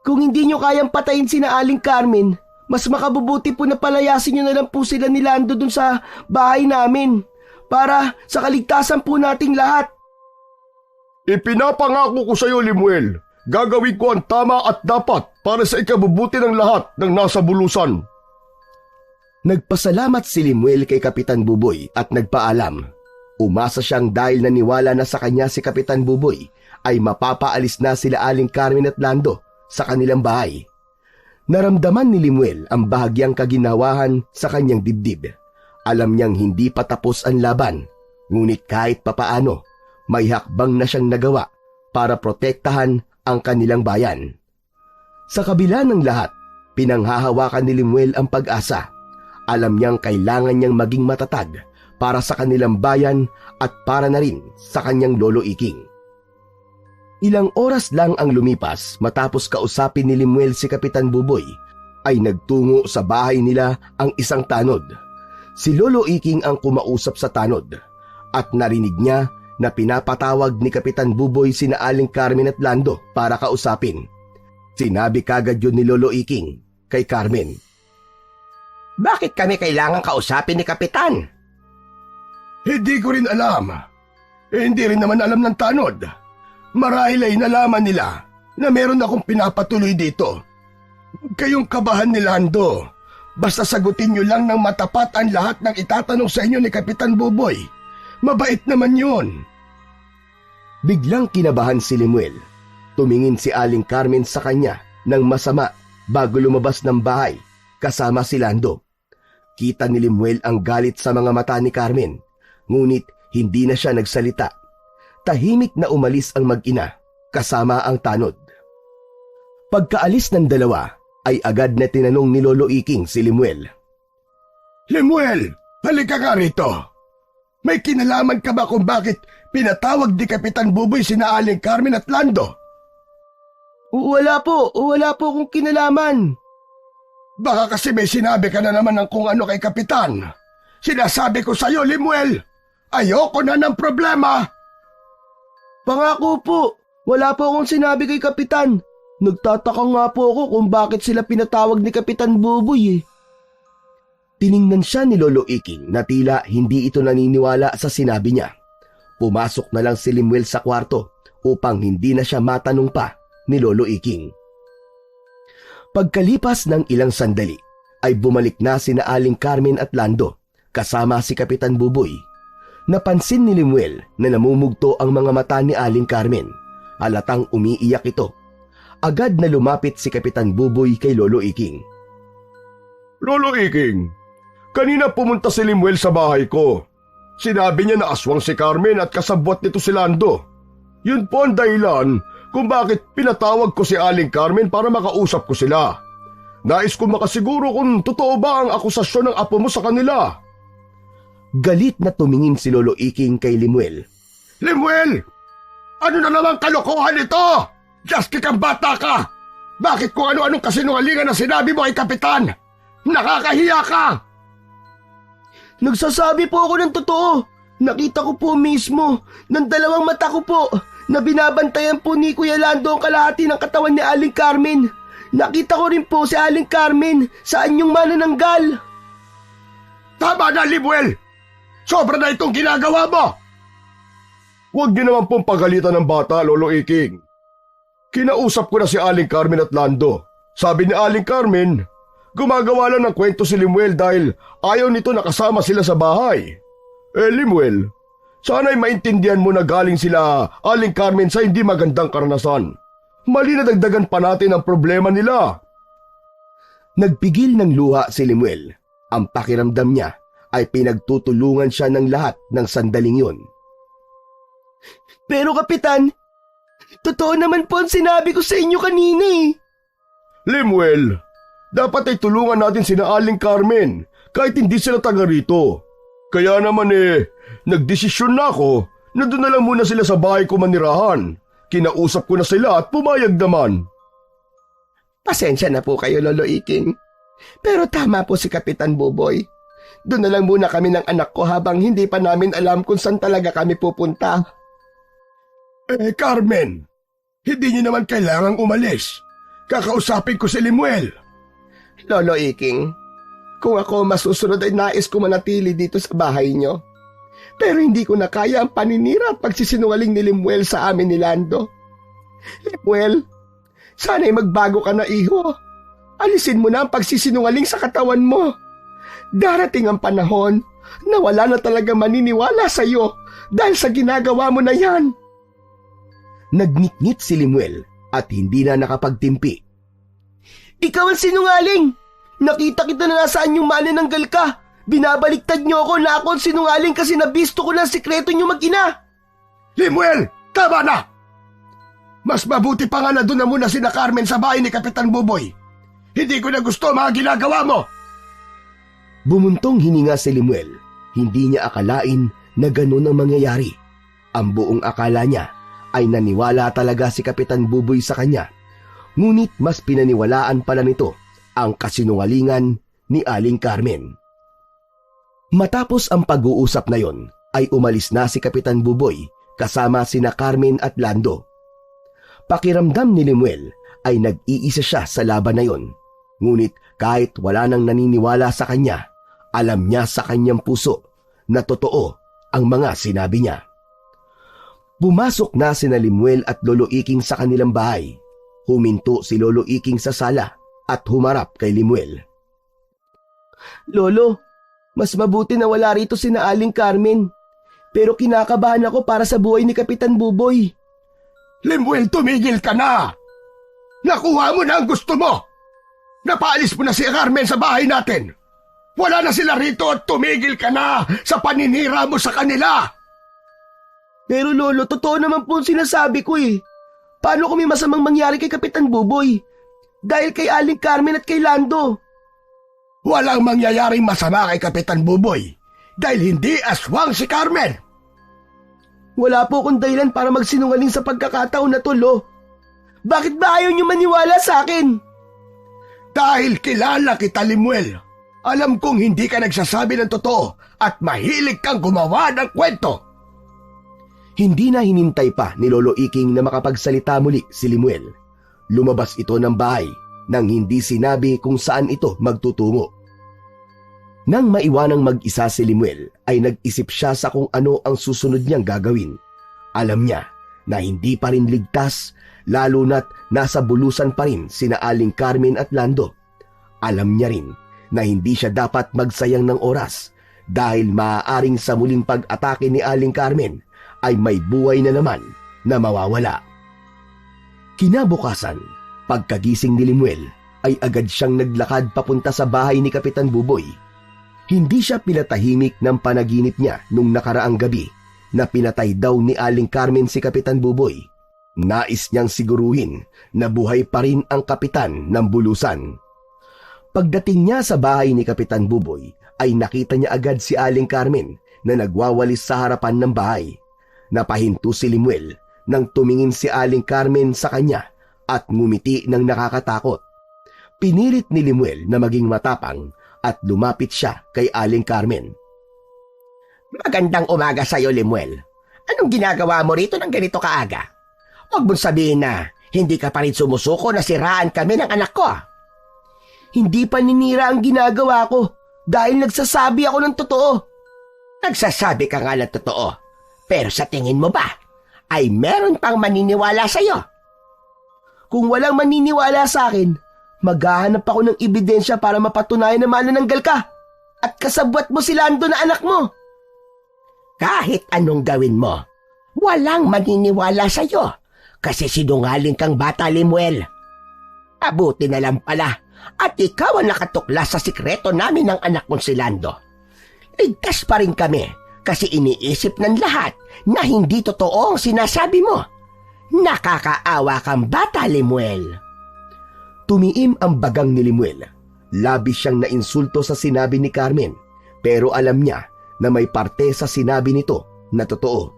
kung hindi nyo kayang patayin sina Aling Carmen, mas makabubuti po na palayasin nyo na lang po sila ni Lando dun sa bahay namin para sa kaligtasan po nating lahat. Ipinapangako ko sa iyo, Limuel. Gagawin ko ang tama at dapat para sa ikabubuti ng lahat ng nasa bulusan. Nagpasalamat si Limuel kay Kapitan Buboy at nagpaalam. Umasa siyang dahil naniwala na sa kanya si Kapitan Buboy ay mapapaalis na sila Aling Carmen at Lando sa kanilang bahay. Naramdaman ni Limuel ang bahagyang kaginawahan sa kanyang dibdib. Alam niyang hindi pa tapos ang laban, ngunit kahit papaano, may hakbang na siyang nagawa para protektahan ang kanilang bayan. Sa kabila ng lahat, pinanghahawakan ni Limuel ang pag-asa. Alam niyang kailangan niyang maging matatag para sa kanilang bayan at para na rin sa kanyang lolo Iking. Ilang oras lang ang lumipas matapos kausapin ni Limuel si Kapitan Buboy ay nagtungo sa bahay nila ang isang tanod. Si Lolo Iking ang kumausap sa tanod at narinig niya na pinapatawag ni Kapitan Buboy sina Aling Carmen at Lando para kausapin. Sinabi kagad yun ni Lolo Iking kay Carmen. Bakit kami kailangan kausapin ni Kapitan? Hindi ko rin alam. Hindi rin naman alam ng tanod. Marahil ay nalaman nila na meron akong pinapatuloy dito. Huwag kayong kabahan ni Lando. Basta sagutin niyo lang ng matapat ang lahat ng itatanong sa inyo ni Kapitan Buboy. Mabait naman yun. Biglang kinabahan si Limuel. Tumingin si Aling Carmen sa kanya ng masama bago lumabas ng bahay kasama si Lando. Kita ni Limuel ang galit sa mga mata ni Carmen, ngunit hindi na siya nagsalita. Tahimik na umalis ang mag-ina kasama ang tanod. Pagkaalis ng dalawa ay agad na tinanong ni Lolo Iking si Limuel. Limuel, halika ka rito. May kinalaman ka ba kung bakit pinatawag ni Kapitan Buboy sina Aling Carmen at Lando? Wala po akong kinalaman. Baka kasi may sinabi ka na naman ng kung ano kay Kapitan. Sinasabi ko sa'yo, Limuel, ayoko na ng problema. Pangako po, wala po akong sinabi kay Kapitan. Nagtataka nga po ako kung bakit sila pinatawag ni Kapitan Buboy eh. Tiningnan siya ni Lolo Iking na tila hindi ito naniniwala sa sinabi niya. Pumasok na lang si Limuel sa kwarto upang hindi na siya matanong pa ni Lolo Iking. Pagkalipas ng ilang sandali ay bumalik na sina Aling Carmen at Lando kasama si Kapitan Buboy. Napansin ni Limuel na namumugto ang mga mata ni Aling Carmen. Halatang umiiyak ito. Agad na lumapit si Kapitan Buboy kay Lolo Iking. Lolo Iking, kanina pumunta si Limuel sa bahay ko. Sinabi niya na aswang si Carmen at kasabwat nito si Lando. Yun po ang dahilan kung bakit pinatawag ko si Aling Carmen para makausap ko sila. Nais ko makasiguro kung totoo ba ang akusasyon ng apo mo sa kanila. Galit na tumingin si Lolo Iking kay Limuel. Limuel! Ano na naman kalokohan ito? Justy kang bata ka! Bakit kung ano-anong kasinungalingan na sinabi mo kay Kapitan? Nakakahiya ka! Nagsasabi po ako ng totoo. Nakita ko po mismo ng dalawang mata ko po na binabantayan po ni Kuya Lando ang kalahati ng katawan ni Aling Carmen. Nakita ko rin po si Aling Carmen sa anyong manananggal. Tama na, Limuel! Sobra na itong ginagawa mo! Huwag niyo naman pong pagalitan ng bata, Lolo Iking. Kinausap ko na si Aling Carmen at Lando. Sabi ni Aling Carmen, gumagawa lang ng kwento si Limuel dahil ayaw nito nakasama sila sa bahay. Limuel, sana'y maintindihan mo na galing sila Aling Carmen sa hindi magandang karanasan. Mali na dagdagan pa natin ang problema nila. Nagpigil ng luha si Limuel. Ang pakiramdam niya ay pinagtutulungan siya ng lahat ng sandaling yun. Pero Kapitan, totoo naman po ang sinabi ko sa inyo kanina eh. Limuel, dapat ay tulungan natin sina Aling Carmen kahit hindi sila taga rito. Kaya naman nagdesisyon na ako na doon na lang muna sila sa bahay ko manirahan. Kinausap ko na sila at pumayag naman. Pasensya na po kayo, Lolo Iking. Pero tama po si Kapitan Buboy. Doon na lang muna kami ng anak ko habang hindi pa namin alam kung saan talaga kami pupunta. Carmen, hindi niyo naman kailangang umalis. Kakausapin ko si Limuel. Lolo Iking, kung ako masusunod ay nais ko manatili dito sa bahay niyo. Pero hindi ko na kaya ang paninira at pagsisinungaling ni Limuel sa amin ni Lando. Limuel, sana'y magbago ka na, iho. Alisin mo na ang pagsisinungaling sa katawan mo. Darating ang panahon na wala na talaga maniniwala sa iyo dahil sa ginagawa mo na yan. Nagngit-ngit si Limuel at hindi na nakapagtimpi. Ikaw ang sinungaling! Nakita kita na nasaan yung malinanggal ka. Binabaliktad niyo ako na ako ang sinungaling kasi nabisto ko na ang sikreto niyo mag-ina. Limuel, tama na! Mas mabuti pa nga na doon na muna sina Carmen sa bahay ni Kapitan Buboy. Hindi ko na gusto ang mga ginagawa mo. Bumuntong hininga si Limuel. Hindi niya akalain na ganun ang mangyayari. Ang buong akala niya ay naniwala talaga si Kapitan Buboy sa kanya. Ngunit mas pinaniwalaan pala nito ang kasinungalingan ni Aling Carmen. Matapos ang pag-uusap na yon, ay umalis na si Kapitan Buboy kasama sina Carmen at Lando. Pakiramdam ni Limuel ay nag-iisa siya sa laban na yon. Ngunit kahit wala nang naniniwala sa kanya, alam niya sa kanyang puso na totoo ang mga sinabi niya. Pumasok na sina Limuel at Lolo Iking sa kanilang bahay. Huminto si Lolo Iking sa sala at humarap kay Limuel. Lolo, mas mabuti na wala rito sina Aling Carmen. Pero kinakabahan ako para sa buhay ni Kapitan Buboy. Limuel, tumigil ka na! Nakuha mo na ang gusto mo! Napaalis mo na si Carmen sa bahay natin! Wala na sila rito at tumigil ka na sa paninira mo sa kanila! Pero Lolo, totoo naman po ang sinasabi ko eh. Paano kung may masamang mangyari kay Kapitan Buboy? Dahil kay Aling Carmen at kay Lando. Walang mangyayaring masama kay Kapitan Buboy dahil hindi aswang si Carmen. Wala po akong dahilan para magsinungaling sa pagkakataon na to, Lo. Bakit ba ayaw niyo maniwala sa akin? Dahil kilala kita, Limuel. Alam kong hindi ka nagsasabi ng totoo at mahilig kang gumawa ng kwento. Hindi na hinintay pa ni Lolo Iking na makapagsalita muli si Limuel. Lumabas ito ng bahay nang hindi sinabi kung saan ito magtutungo. Nang maiwanang mag-isa si Limuel ay nag-isip siya sa kung ano ang susunod niyang gagawin. Alam niya na hindi pa rin ligtas lalo na't nasa bulusan pa rin sina Aling Carmen at Lando. Alam niya rin na hindi siya dapat magsayang ng oras dahil maaaring sa muling pag-atake ni Aling Carmen ay may buhay na naman na mawawala. Kinabukasan, pagkagising ni Limuel ay agad siyang naglakad papunta sa bahay ni Kapitan Buboy. Hindi siya pinatahimik ng panaginip niya nung nakaraang gabi na pinatay daw ni Aling Carmen si Kapitan Buboy. Nais niyang siguruhin na buhay pa rin ang kapitan ng bulusan. Pagdating niya sa bahay ni Kapitan Buboy ay nakita niya agad si Aling Carmen na nagwawalis sa harapan ng bahay. Napahinto si Limuel nang tumingin si Aling Carmen sa kanya at ngumiti ng nakakatakot. Pinilit ni Limuel na maging matapang at lumapit siya kay Aling Carmen. Magandang umaga sa iyo, Limuel. Anong ginagawa mo rito ng ganito kaaga? Huwag mong sabihin na hindi ka pa rin sumusuko na siraan kami ng anak ko. Hindi paninira ang ginagawa ko dahil nagsasabi ako ng totoo. Nagsasabi ka nga ng totoo, pero sa tingin mo ba ay meron pang maniniwala sa iyo? Kung walang maniniwala sa akin, maghahanap ako ng ebidensya para mapatunayan na manananggal ka at kasabwat mo si Lando na anak mo. Kahit anong gawin mo, walang maniniwala sa iyo kasi sinungaling kang bata, Limuel. Abuti na lang pala at ikaw ang nakatuklas sa sikreto namin ng anak mong si Lando. Ligtas pa rin kami kasi iniisip ng lahat na hindi totoo ang sinasabi mo. Nakakaawa kang bata, Limuel. Tumiim ang bagang ni Limuel. Labis siyang nainsulto sa sinabi ni Carmen, pero alam niya na may parte sa sinabi nito na totoo.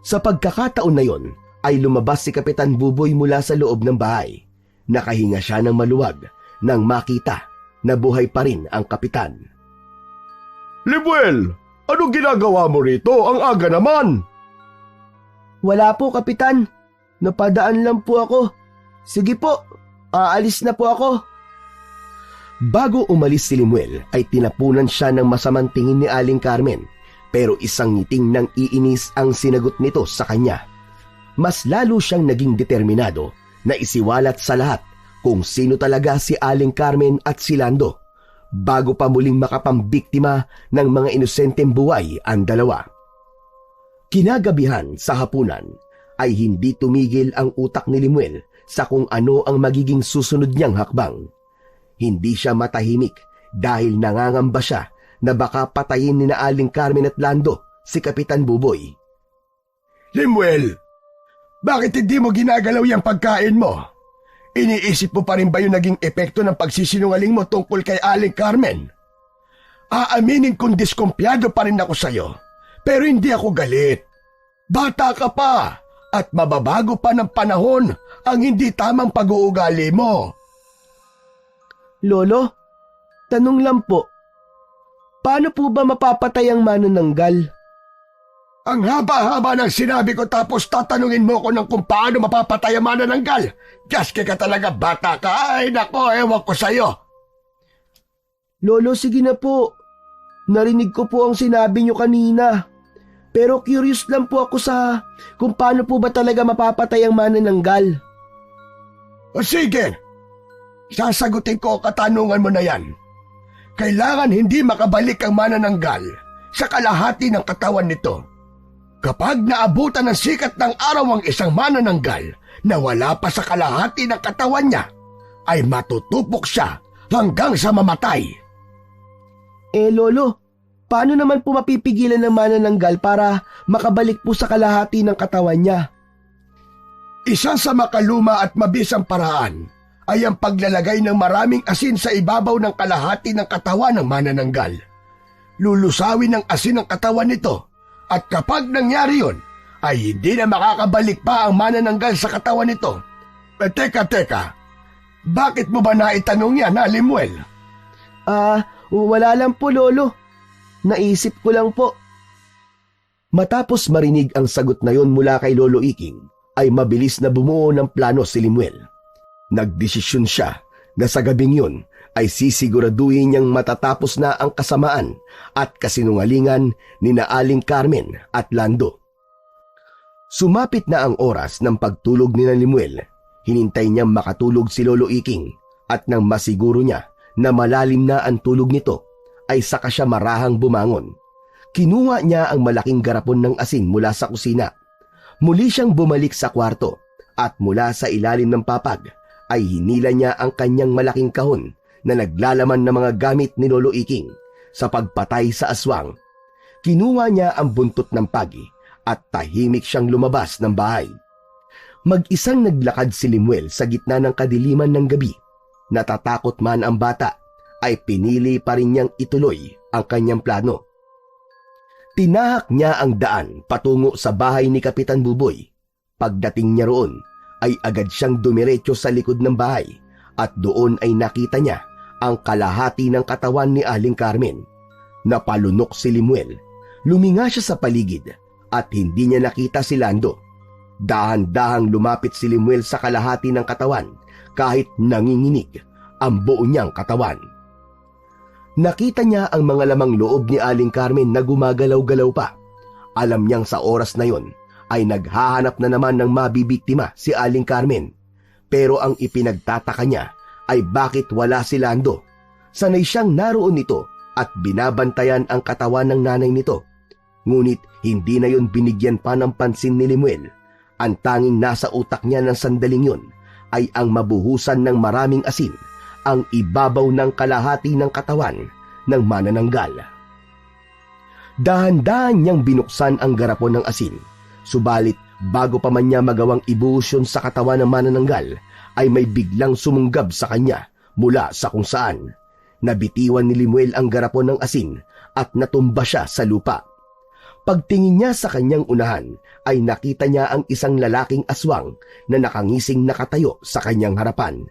Sa pagkakataon na yon ay lumabas si Kapitan Buboy mula sa loob ng bahay. Nakahinga siya ng maluwag nang makita na buhay pa rin ang kapitan. Limuel, anong ginagawa mo rito? Ang aga naman! Wala po, Kapitan. Napadaan lang po ako. Sige po, aalis na po ako. Bago umalis si Limuel ay tinapunan siya ng masamang tingin ni Aling Carmen, pero isang ngiting ng iinis ang sinagot nito sa kanya. Mas lalo siyang naging determinado na isiwalat sa lahat kung sino talaga si Aling Carmen at si Lando, bago pa muling makapambiktima ng mga inosenteng buhay ang dalawa. Kinagabihan sa hapunan ay hindi tumigil ang utak ni Limuel sa kung ano ang magiging susunod niyang hakbang. Hindi siya matahimik dahil nangangamba siya na baka patayin ni na Aling Carmen at Lando si Kapitan Buboy. Limuel, bakit hindi mo ginagalaw yung pagkain mo? Iniisip mo pa rin ba yung naging epekto ng pagsisinungaling mo tungkol kay Aling Carmen? Aaminin kong diskumpiyado pa rin ako sa'yo, pero hindi ako galit. Bata ka pa at mababago pa ng panahon ang hindi tamang pag-uugali mo. Lolo, tanong lang po, paano po ba mapapatay ang manananggal? Ang haba-haba ng sinabi ko tapos tatanungin mo ko ng kung paano mapapatay ang manananggal. Gaske ka talaga, bata ka. Ay nako, ewan ko sa'yo. Lolo, sige na po. Narinig ko po ang sinabi niyo kanina. Pero curious lang po ako sa kung paano po ba talaga mapapatay ang manananggal. O sige, sasagutin ko ang katanungan mo na yan. Kailangan hindi makabalik ang manananggal sa kalahati ng katawan nito. Kapag naabutan ng sikat ng araw ang isang manananggal na wala pa sa kalahati ng katawan niya, ay matutupok siya hanggang sa mamatay. Lolo, paano naman po mapipigilan ng manananggal para makabalik po sa kalahati ng katawan niya? Isa sa makaluma at mabisang paraan ay ang paglalagay ng maraming asin sa ibabaw ng kalahati ng katawan ng manananggal. Lulusawin ng asin ang katawan nito. At kapag nangyari yun, ay hindi na makakabalik pa ang manananggal sa katawan nito. Teka, bakit mo ba naitanong yan, Limuel? Wala lang po, Lolo. Naisip ko lang po. Matapos marinig ang sagot na yon mula kay Lolo Iking, ay mabilis na bumuo ng plano si Limuel. Nagdesisyon siya na sa gabing yun ay sisiguraduhin niyang matatapos na ang kasamaan at kasinungalingan ni na Aling Carmen at Lando. Sumapit na ang oras ng pagtulog ni na Limuel. Hinintay niyang makatulog si Lolo Iking at nang masiguro niya na malalim na ang tulog nito, ay saka siya marahang bumangon. Kinuha niya ang malaking garapon ng asin mula sa kusina. Muli siyang bumalik sa kwarto at mula sa ilalim ng papag ay hinila niya ang kanyang malaking kahon na naglalaman ng mga gamit ni Lolo Iking sa pagpatay sa aswang. Kinuha niya ang buntot ng pagi at tahimik siyang lumabas ng bahay. Mag-isang naglakad si Limuel sa gitna ng kadiliman ng gabi. Natatakot man ang bata, ay pinili pa rin niyang ituloy ang kanyang plano. Tinahak niya ang daan patungo sa bahay ni Kapitan Buboy. Pagdating niya roon, ay agad siyang dumiretso sa likod ng bahay at doon ay nakita niya ang kalahati ng katawan ni Aling Carmen. Napalunok si Limuel. Luminga siya sa paligid at hindi niya nakita si Lando. Dahan-dahang lumapit si Limuel sa kalahati ng katawan kahit nanginginig ang buo niyang katawan. Nakita niya ang mga lamang loob ni Aling Carmen na gumagalaw-galaw pa. Alam niyang sa oras na yon ay naghahanap na naman ng mabibiktima si Aling Carmen. Pero ang ipinagtataka niya ay bakit wala si Lando. Sanay siyang naroon nito at binabantayan ang katawan ng nanay nito. Ngunit hindi na yon binigyan pa ng pansin ni Limuel. Ang tanging nasa utak niya ng sandaling yon ay ang mabuhusan ng maraming asin ang ibabaw ng kalahati ng katawan ng manananggal. Dahan-dahan niyang binuksan ang garapon ng asin. Subalit bago pa man niya magawang ibuhos yun sa katawan ng manananggal, ay may biglang sumunggab sa kanya mula sa kung saan. Nabitiwan ni Limuel ang garapon ng asin at natumba siya sa lupa. Pagtingin niya sa kanyang unahan ay nakita niya ang isang lalaking aswang na nakangising nakatayo sa kanyang harapan.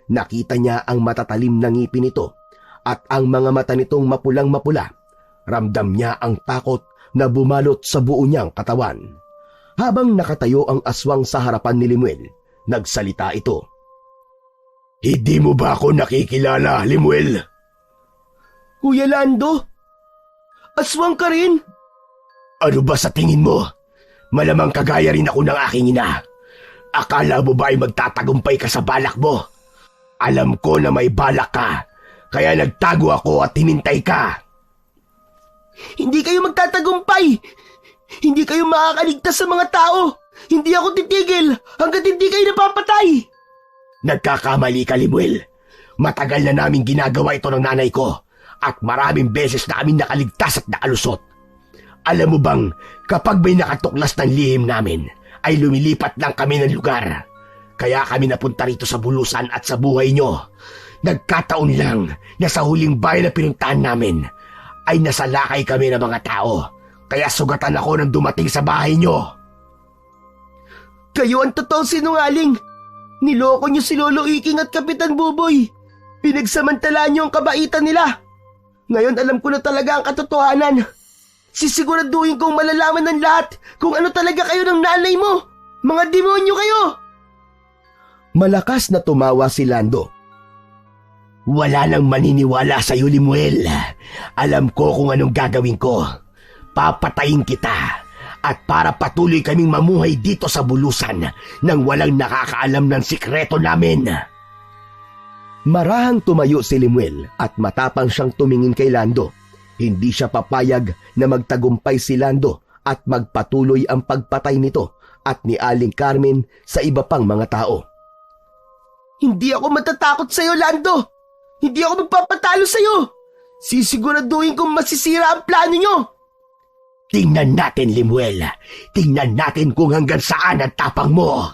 Nakita niya ang matatalim na ngipin nito at ang mga mata nitong mapulang-mapula. Ramdam niya ang takot na bumalot sa buo niyang katawan. Habang nakatayo ang aswang sa harapan ni Limuel, nagsalita ito. Hindi mo ba ako nakikilala, Limuel? Kuya Lando, aswang ka rin? Ano ba sa tingin mo? Malamang kagaya rin ako ng aking ina. Akala mo ba ay magtatagumpay ka sa balak mo? Alam ko na may balak ka, kaya nagtago ako at hinintay ka. Hindi kayo magtatagumpay! Hindi kayo makakaligtas sa mga tao! Hindi ako titigil hanggat hindi kayo napapatay! Nagkakamali ka, Limuel. Matagal na namin ginagawa ito ng nanay ko at maraming beses na kami nakaligtas at nakalusot. Alam mo bang kapag may nakatuklas ng lihim namin ay lumilipat lang kami ng lugar. Kaya kami napunta rito sa bulusan at sa buhay nyo. Nagkataon lang na sa huling bayan na pinuntahan namin ay nasalakay kami ng mga tao. Kaya sugatan ako nang dumating sa bahay nyo. Kayo ang totoong sinungaling! Niloko niyo si Lolo Iking at Kapitan Buboy! Pinagsamantalaan niyo ang kabaitan nila! Ngayon alam ko na talaga ang katotohanan! Sisiguraduhin kong malalaman ng lahat kung ano talaga kayo ng nanay mo! Mga demonyo kayo! Malakas na tumawa si Lando. Wala nang maniniwala sa iyo, Limuel. Alam ko kung anong gagawin ko. Papatayin kita. At para patuloy kaming mamuhay dito sa bulusan nang walang nakakaalam ng sikreto namin. Marahang tumayo si Limuel at matapang siyang tumingin kay Lando. Hindi siya papayag na magtagumpay si Lando at magpatuloy ang pagpatay nito at ni Aling Carmen sa iba pang mga tao. Hindi ako matatakot sa iyo, Lando! Hindi ako magpapatalo sa iyo! Sisiguraduhin kong masisira ang plano niyo! Tingnan natin, Limuel. Tingnan natin kung hanggang saan ang tapang mo.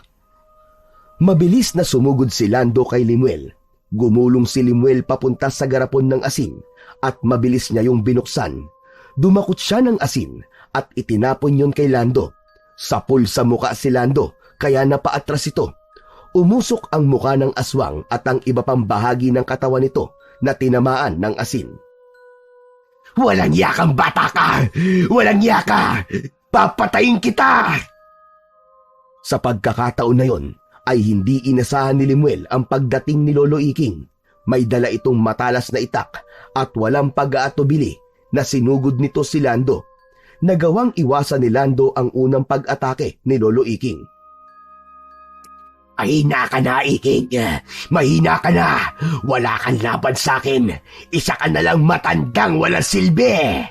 Mabilis na sumugod si Lando kay Limuel. Gumulong si Limuel papunta sa garapon ng asin at mabilis niya yung binuksan. Dumakot siya ng asin at itinapon yon kay Lando. Sapul sa muka si Lando kaya napaatras ito. Umusok ang muka ng aswang at ang iba pang bahagi ng katawan nito na tinamaan ng asin. Walang yakang bata ka! Walang yaka! Papatayin kita! Sa pagkakataon na yon, ay hindi inasahan ni Limuel ang pagdating ni Lolo Iking. May dala itong matalas na itak at walang pag-aatubili na sinugod nito si Lando. Nagawang iwasan ni Lando ang unang pag-atake ni Lolo Iking. Mahina ka na, Iking. Mahina ka na. Wala kang laban sa akin. Isa ka na lang matandang walang silbi.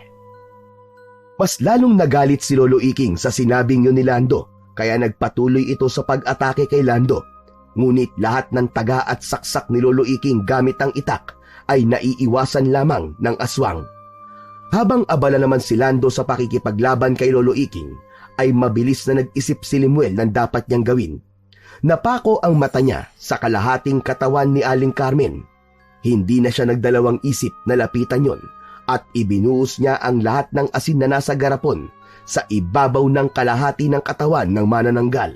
Mas lalong nagalit si Lolo Iking sa sinabing yun ni Lando, kaya nagpatuloy ito sa pag-atake kay Lando. Ngunit lahat ng taga at saksak ni Lolo Iking gamit ang itak ay naiiwasan lamang ng aswang. Habang abala naman si Lando sa pakikipaglaban kay Lolo Iking, ay mabilis na nag-isip si Limuel ng dapat niyang gawin. Napako ang mata niya sa kalahating katawan ni Aling Carmen. Hindi na siya nagdalawang isip na lapitan yon at ibinuhos niya ang lahat ng asin na nasa garapon sa ibabaw ng kalahati ng katawan ng manananggal.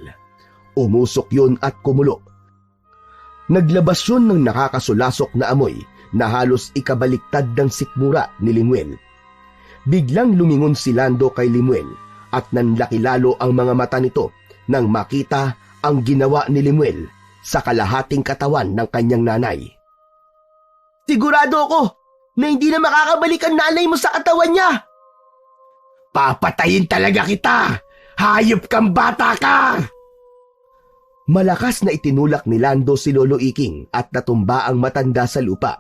Umusok yon at kumulo. Naglabas yon ng nakakasulasok na amoy na halos ikabaliktad ng sikmura ni Limuel. Biglang lumingon si Lando kay Limuel at nanlaki lalo ang mga mata nito nang makita ang ginawa ni Limuel sa kalahating katawan ng kanyang nanay. Sigurado ako na hindi na makakabalik ang nanay mo sa katawan niya! Papatayin talaga kita! Hayop kang bata ka! Malakas na itinulak ni Lando si Lolo Iking at natumba ang matanda sa lupa.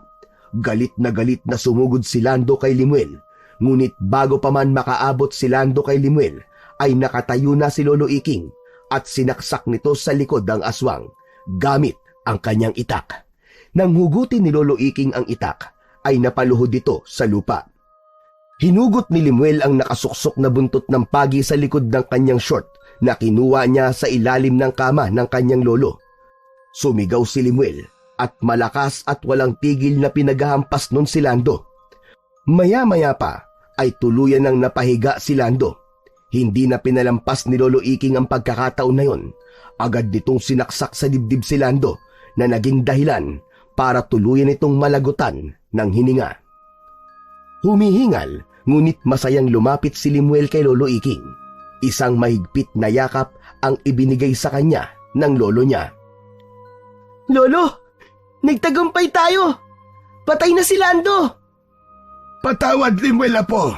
Galit na sumugod si Lando kay Limuel. Ngunit bago pa man makaabot si Lando kay Limuel, ay nakatayo na si Lolo Iking at sinaksak nito sa likod ng aswang gamit ang kanyang itak. Nang hugutin ni Lolo Iking ang itak, ay napaluhod ito sa lupa. Hinugot ni Limuel ang nakasuksok na buntot ng pagi sa likod ng kanyang short na kinuha niya sa ilalim ng kama ng kanyang lolo. Sumigaw si Limuel at malakas at walang tigil na pinaghahampas nun si Lando. Maya-maya pa ay tuluyan ng napahiga si Lando. Hindi na pinalampas ni Lolo Iking ang pagkakataon na yon. Agad nitong sinaksak sa dibdib si Lando na naging dahilan para tuluyan itong malagutan ng hininga. Humihingal, ngunit masayang lumapit si Limuel kay Lolo Iking. Isang mahigpit na yakap ang ibinigay sa kanya ng lolo niya. "Lolo, nagtagumpay tayo! Patay na si Lando!" Patawad, Limuel Apo.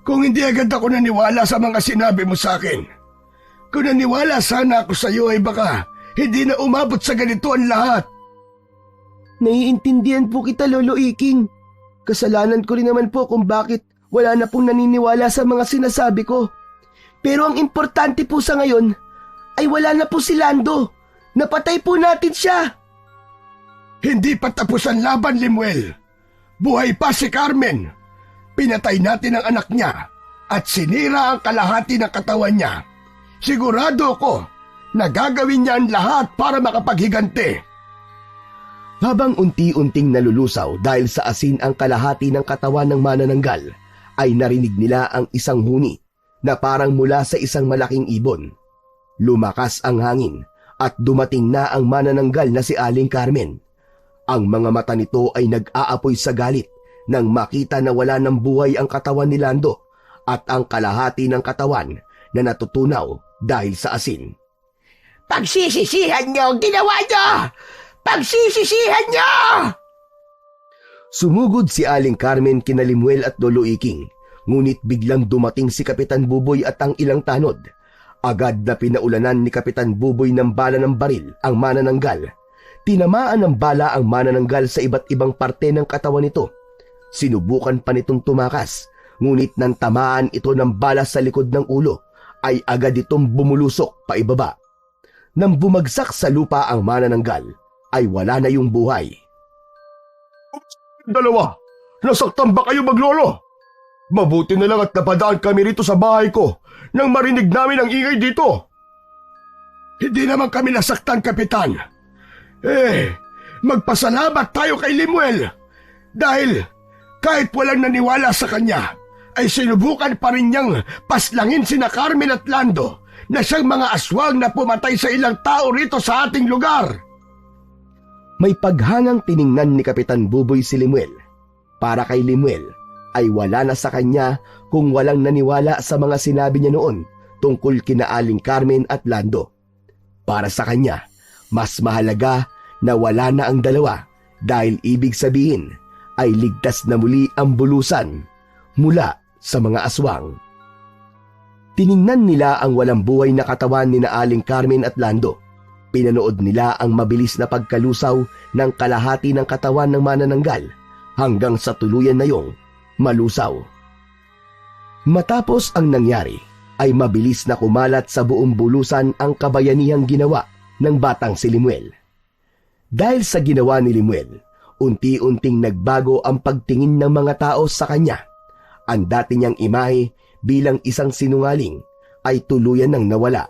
Kung hindi agad ako naniwala sa mga sinabi mo sa akin. Kung naniwala sana ako sa iyo ay baka hindi na umabot sa ganito ang lahat. Naiintindihan po kita, Lolo Iking. Kasalanan ko rin naman po kung bakit wala na pong naniniwala sa mga sinasabi ko. Pero ang importante po sa ngayon ay wala na po si Lando. Napatay po natin siya. Hindi pa tapos ang laban, Limuel. Buhay pa si Carmen. Pinatay natin ang anak niya at sinira ang kalahati ng katawan niya. Sigurado ko na gagawin niya ang lahat para makapaghiganti. Habang unti-unting nalulusaw dahil sa asin ang kalahati ng katawan ng manananggal, ay narinig nila ang isang huni na parang mula sa isang malaking ibon. Lumakas ang hangin at dumating na ang manananggal na si Aling Carmen. Ang mga mata nito ay nag-aapoy sa galit nang makita na wala ng buhay ang katawan ni Lando at ang kalahati ng katawan na natutunaw dahil sa asin. Pagsisisihan niyo ang ginawa niyo! Pagsisisihan niyo! Sumugod si Aling Carmen kina Limuel at Lolo Iking, ngunit biglang dumating si Kapitan Buboy at ang ilang tanod. Agad na pinaulanan ni Kapitan Buboy ng bala ng baril ang manananggal. Tinamaan ng bala ang manananggal sa iba't ibang parte ng katawan nito. Sinubukan pa nitong tumakas, ngunit nang tamaan ito ng bala sa likod ng ulo, ay agad itong bumulusok pa ibaba. Nang bumagsak sa lupa ang manananggal, ay wala na yung buhay. Dalawa, nasaktan ba kayo, maglolo? Mabuti na lang at napadaan kami rito sa bahay ko nang marinig namin ang ingay dito. Hindi naman kami nasaktan, Kapitan. Magpasalamat tayo kay Limuel dahil kahit walang naniwala sa kanya, ay sinubukan pa rin niyang paslangin sina Carmen at Lando na siyang mga aswang na pumatay sa ilang tao rito sa ating lugar. May paghangang tiningnan ni Kapitan Buboy si Limuel. Para kay Limuel, ay wala na sa kanya kung walang naniwala sa mga sinabi niya noon tungkol kina Aling Carmen at Lando. Para sa kanya, mas mahalaga na wala na ang dalawa dahil ibig sabihin ay ligtas na muli ang bulusan mula sa mga aswang. Tiningnan nila ang walang buhay na katawan ni na Aling Carmen at Lando. Pinanood nila ang mabilis na pagkalusaw ng kalahati ng katawan ng manananggal hanggang sa tuluyan na yung malusaw. Matapos ang nangyari, ay mabilis na kumalat sa buong bulusan ang kabayanihang ginawa ng batang si Limuel. Dahil sa ginawa ni Limuel, unti-unting nagbago ang pagtingin ng mga tao sa kanya. Ang dati niyang imahe bilang isang sinungaling ay tuluyan nang nawala.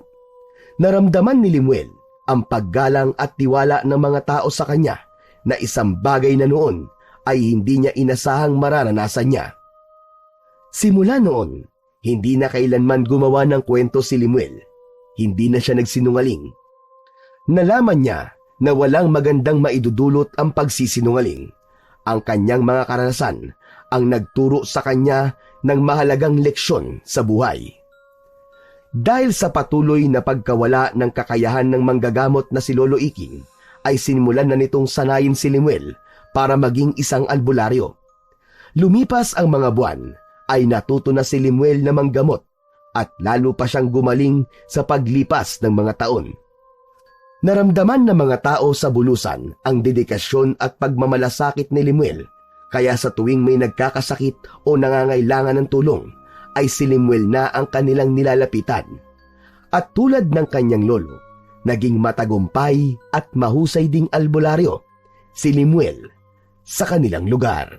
Naramdaman ni Limuel ang paggalang at tiwala ng mga tao sa kanya na isang bagay na noon ay hindi niya inasahang mararanasan niya. Simula noon, hindi na kailanman gumawa ng kwento si Limuel. Hindi na siya nagsinungaling. Nalaman niya na walang magandang maidudulot ang pagsisinungaling. Ang kanyang mga karanasan ang nagturo sa kanya ng mahalagang leksyon sa buhay. Dahil sa patuloy na pagkawala ng kakayahan ng manggagamot na si Lolo Iking, ay sinimulan na nitong sanayin si Limuel para maging isang albularyo. Lumipas ang mga buwan, ay natuto na si Limuel na manggamot at lalo pa siyang gumaling sa paglipas ng mga taon. Naramdaman ng mga tao sa bulusan ang dedikasyon at pagmamalasakit ni Limuel, kaya sa tuwing may nagkakasakit o nangangailangan ng tulong, ay si Limuel na ang kanilang nilalapitan. At tulad ng kanyang lolo, naging matagumpay at mahusay ding albularyo si Limuel sa kanilang lugar.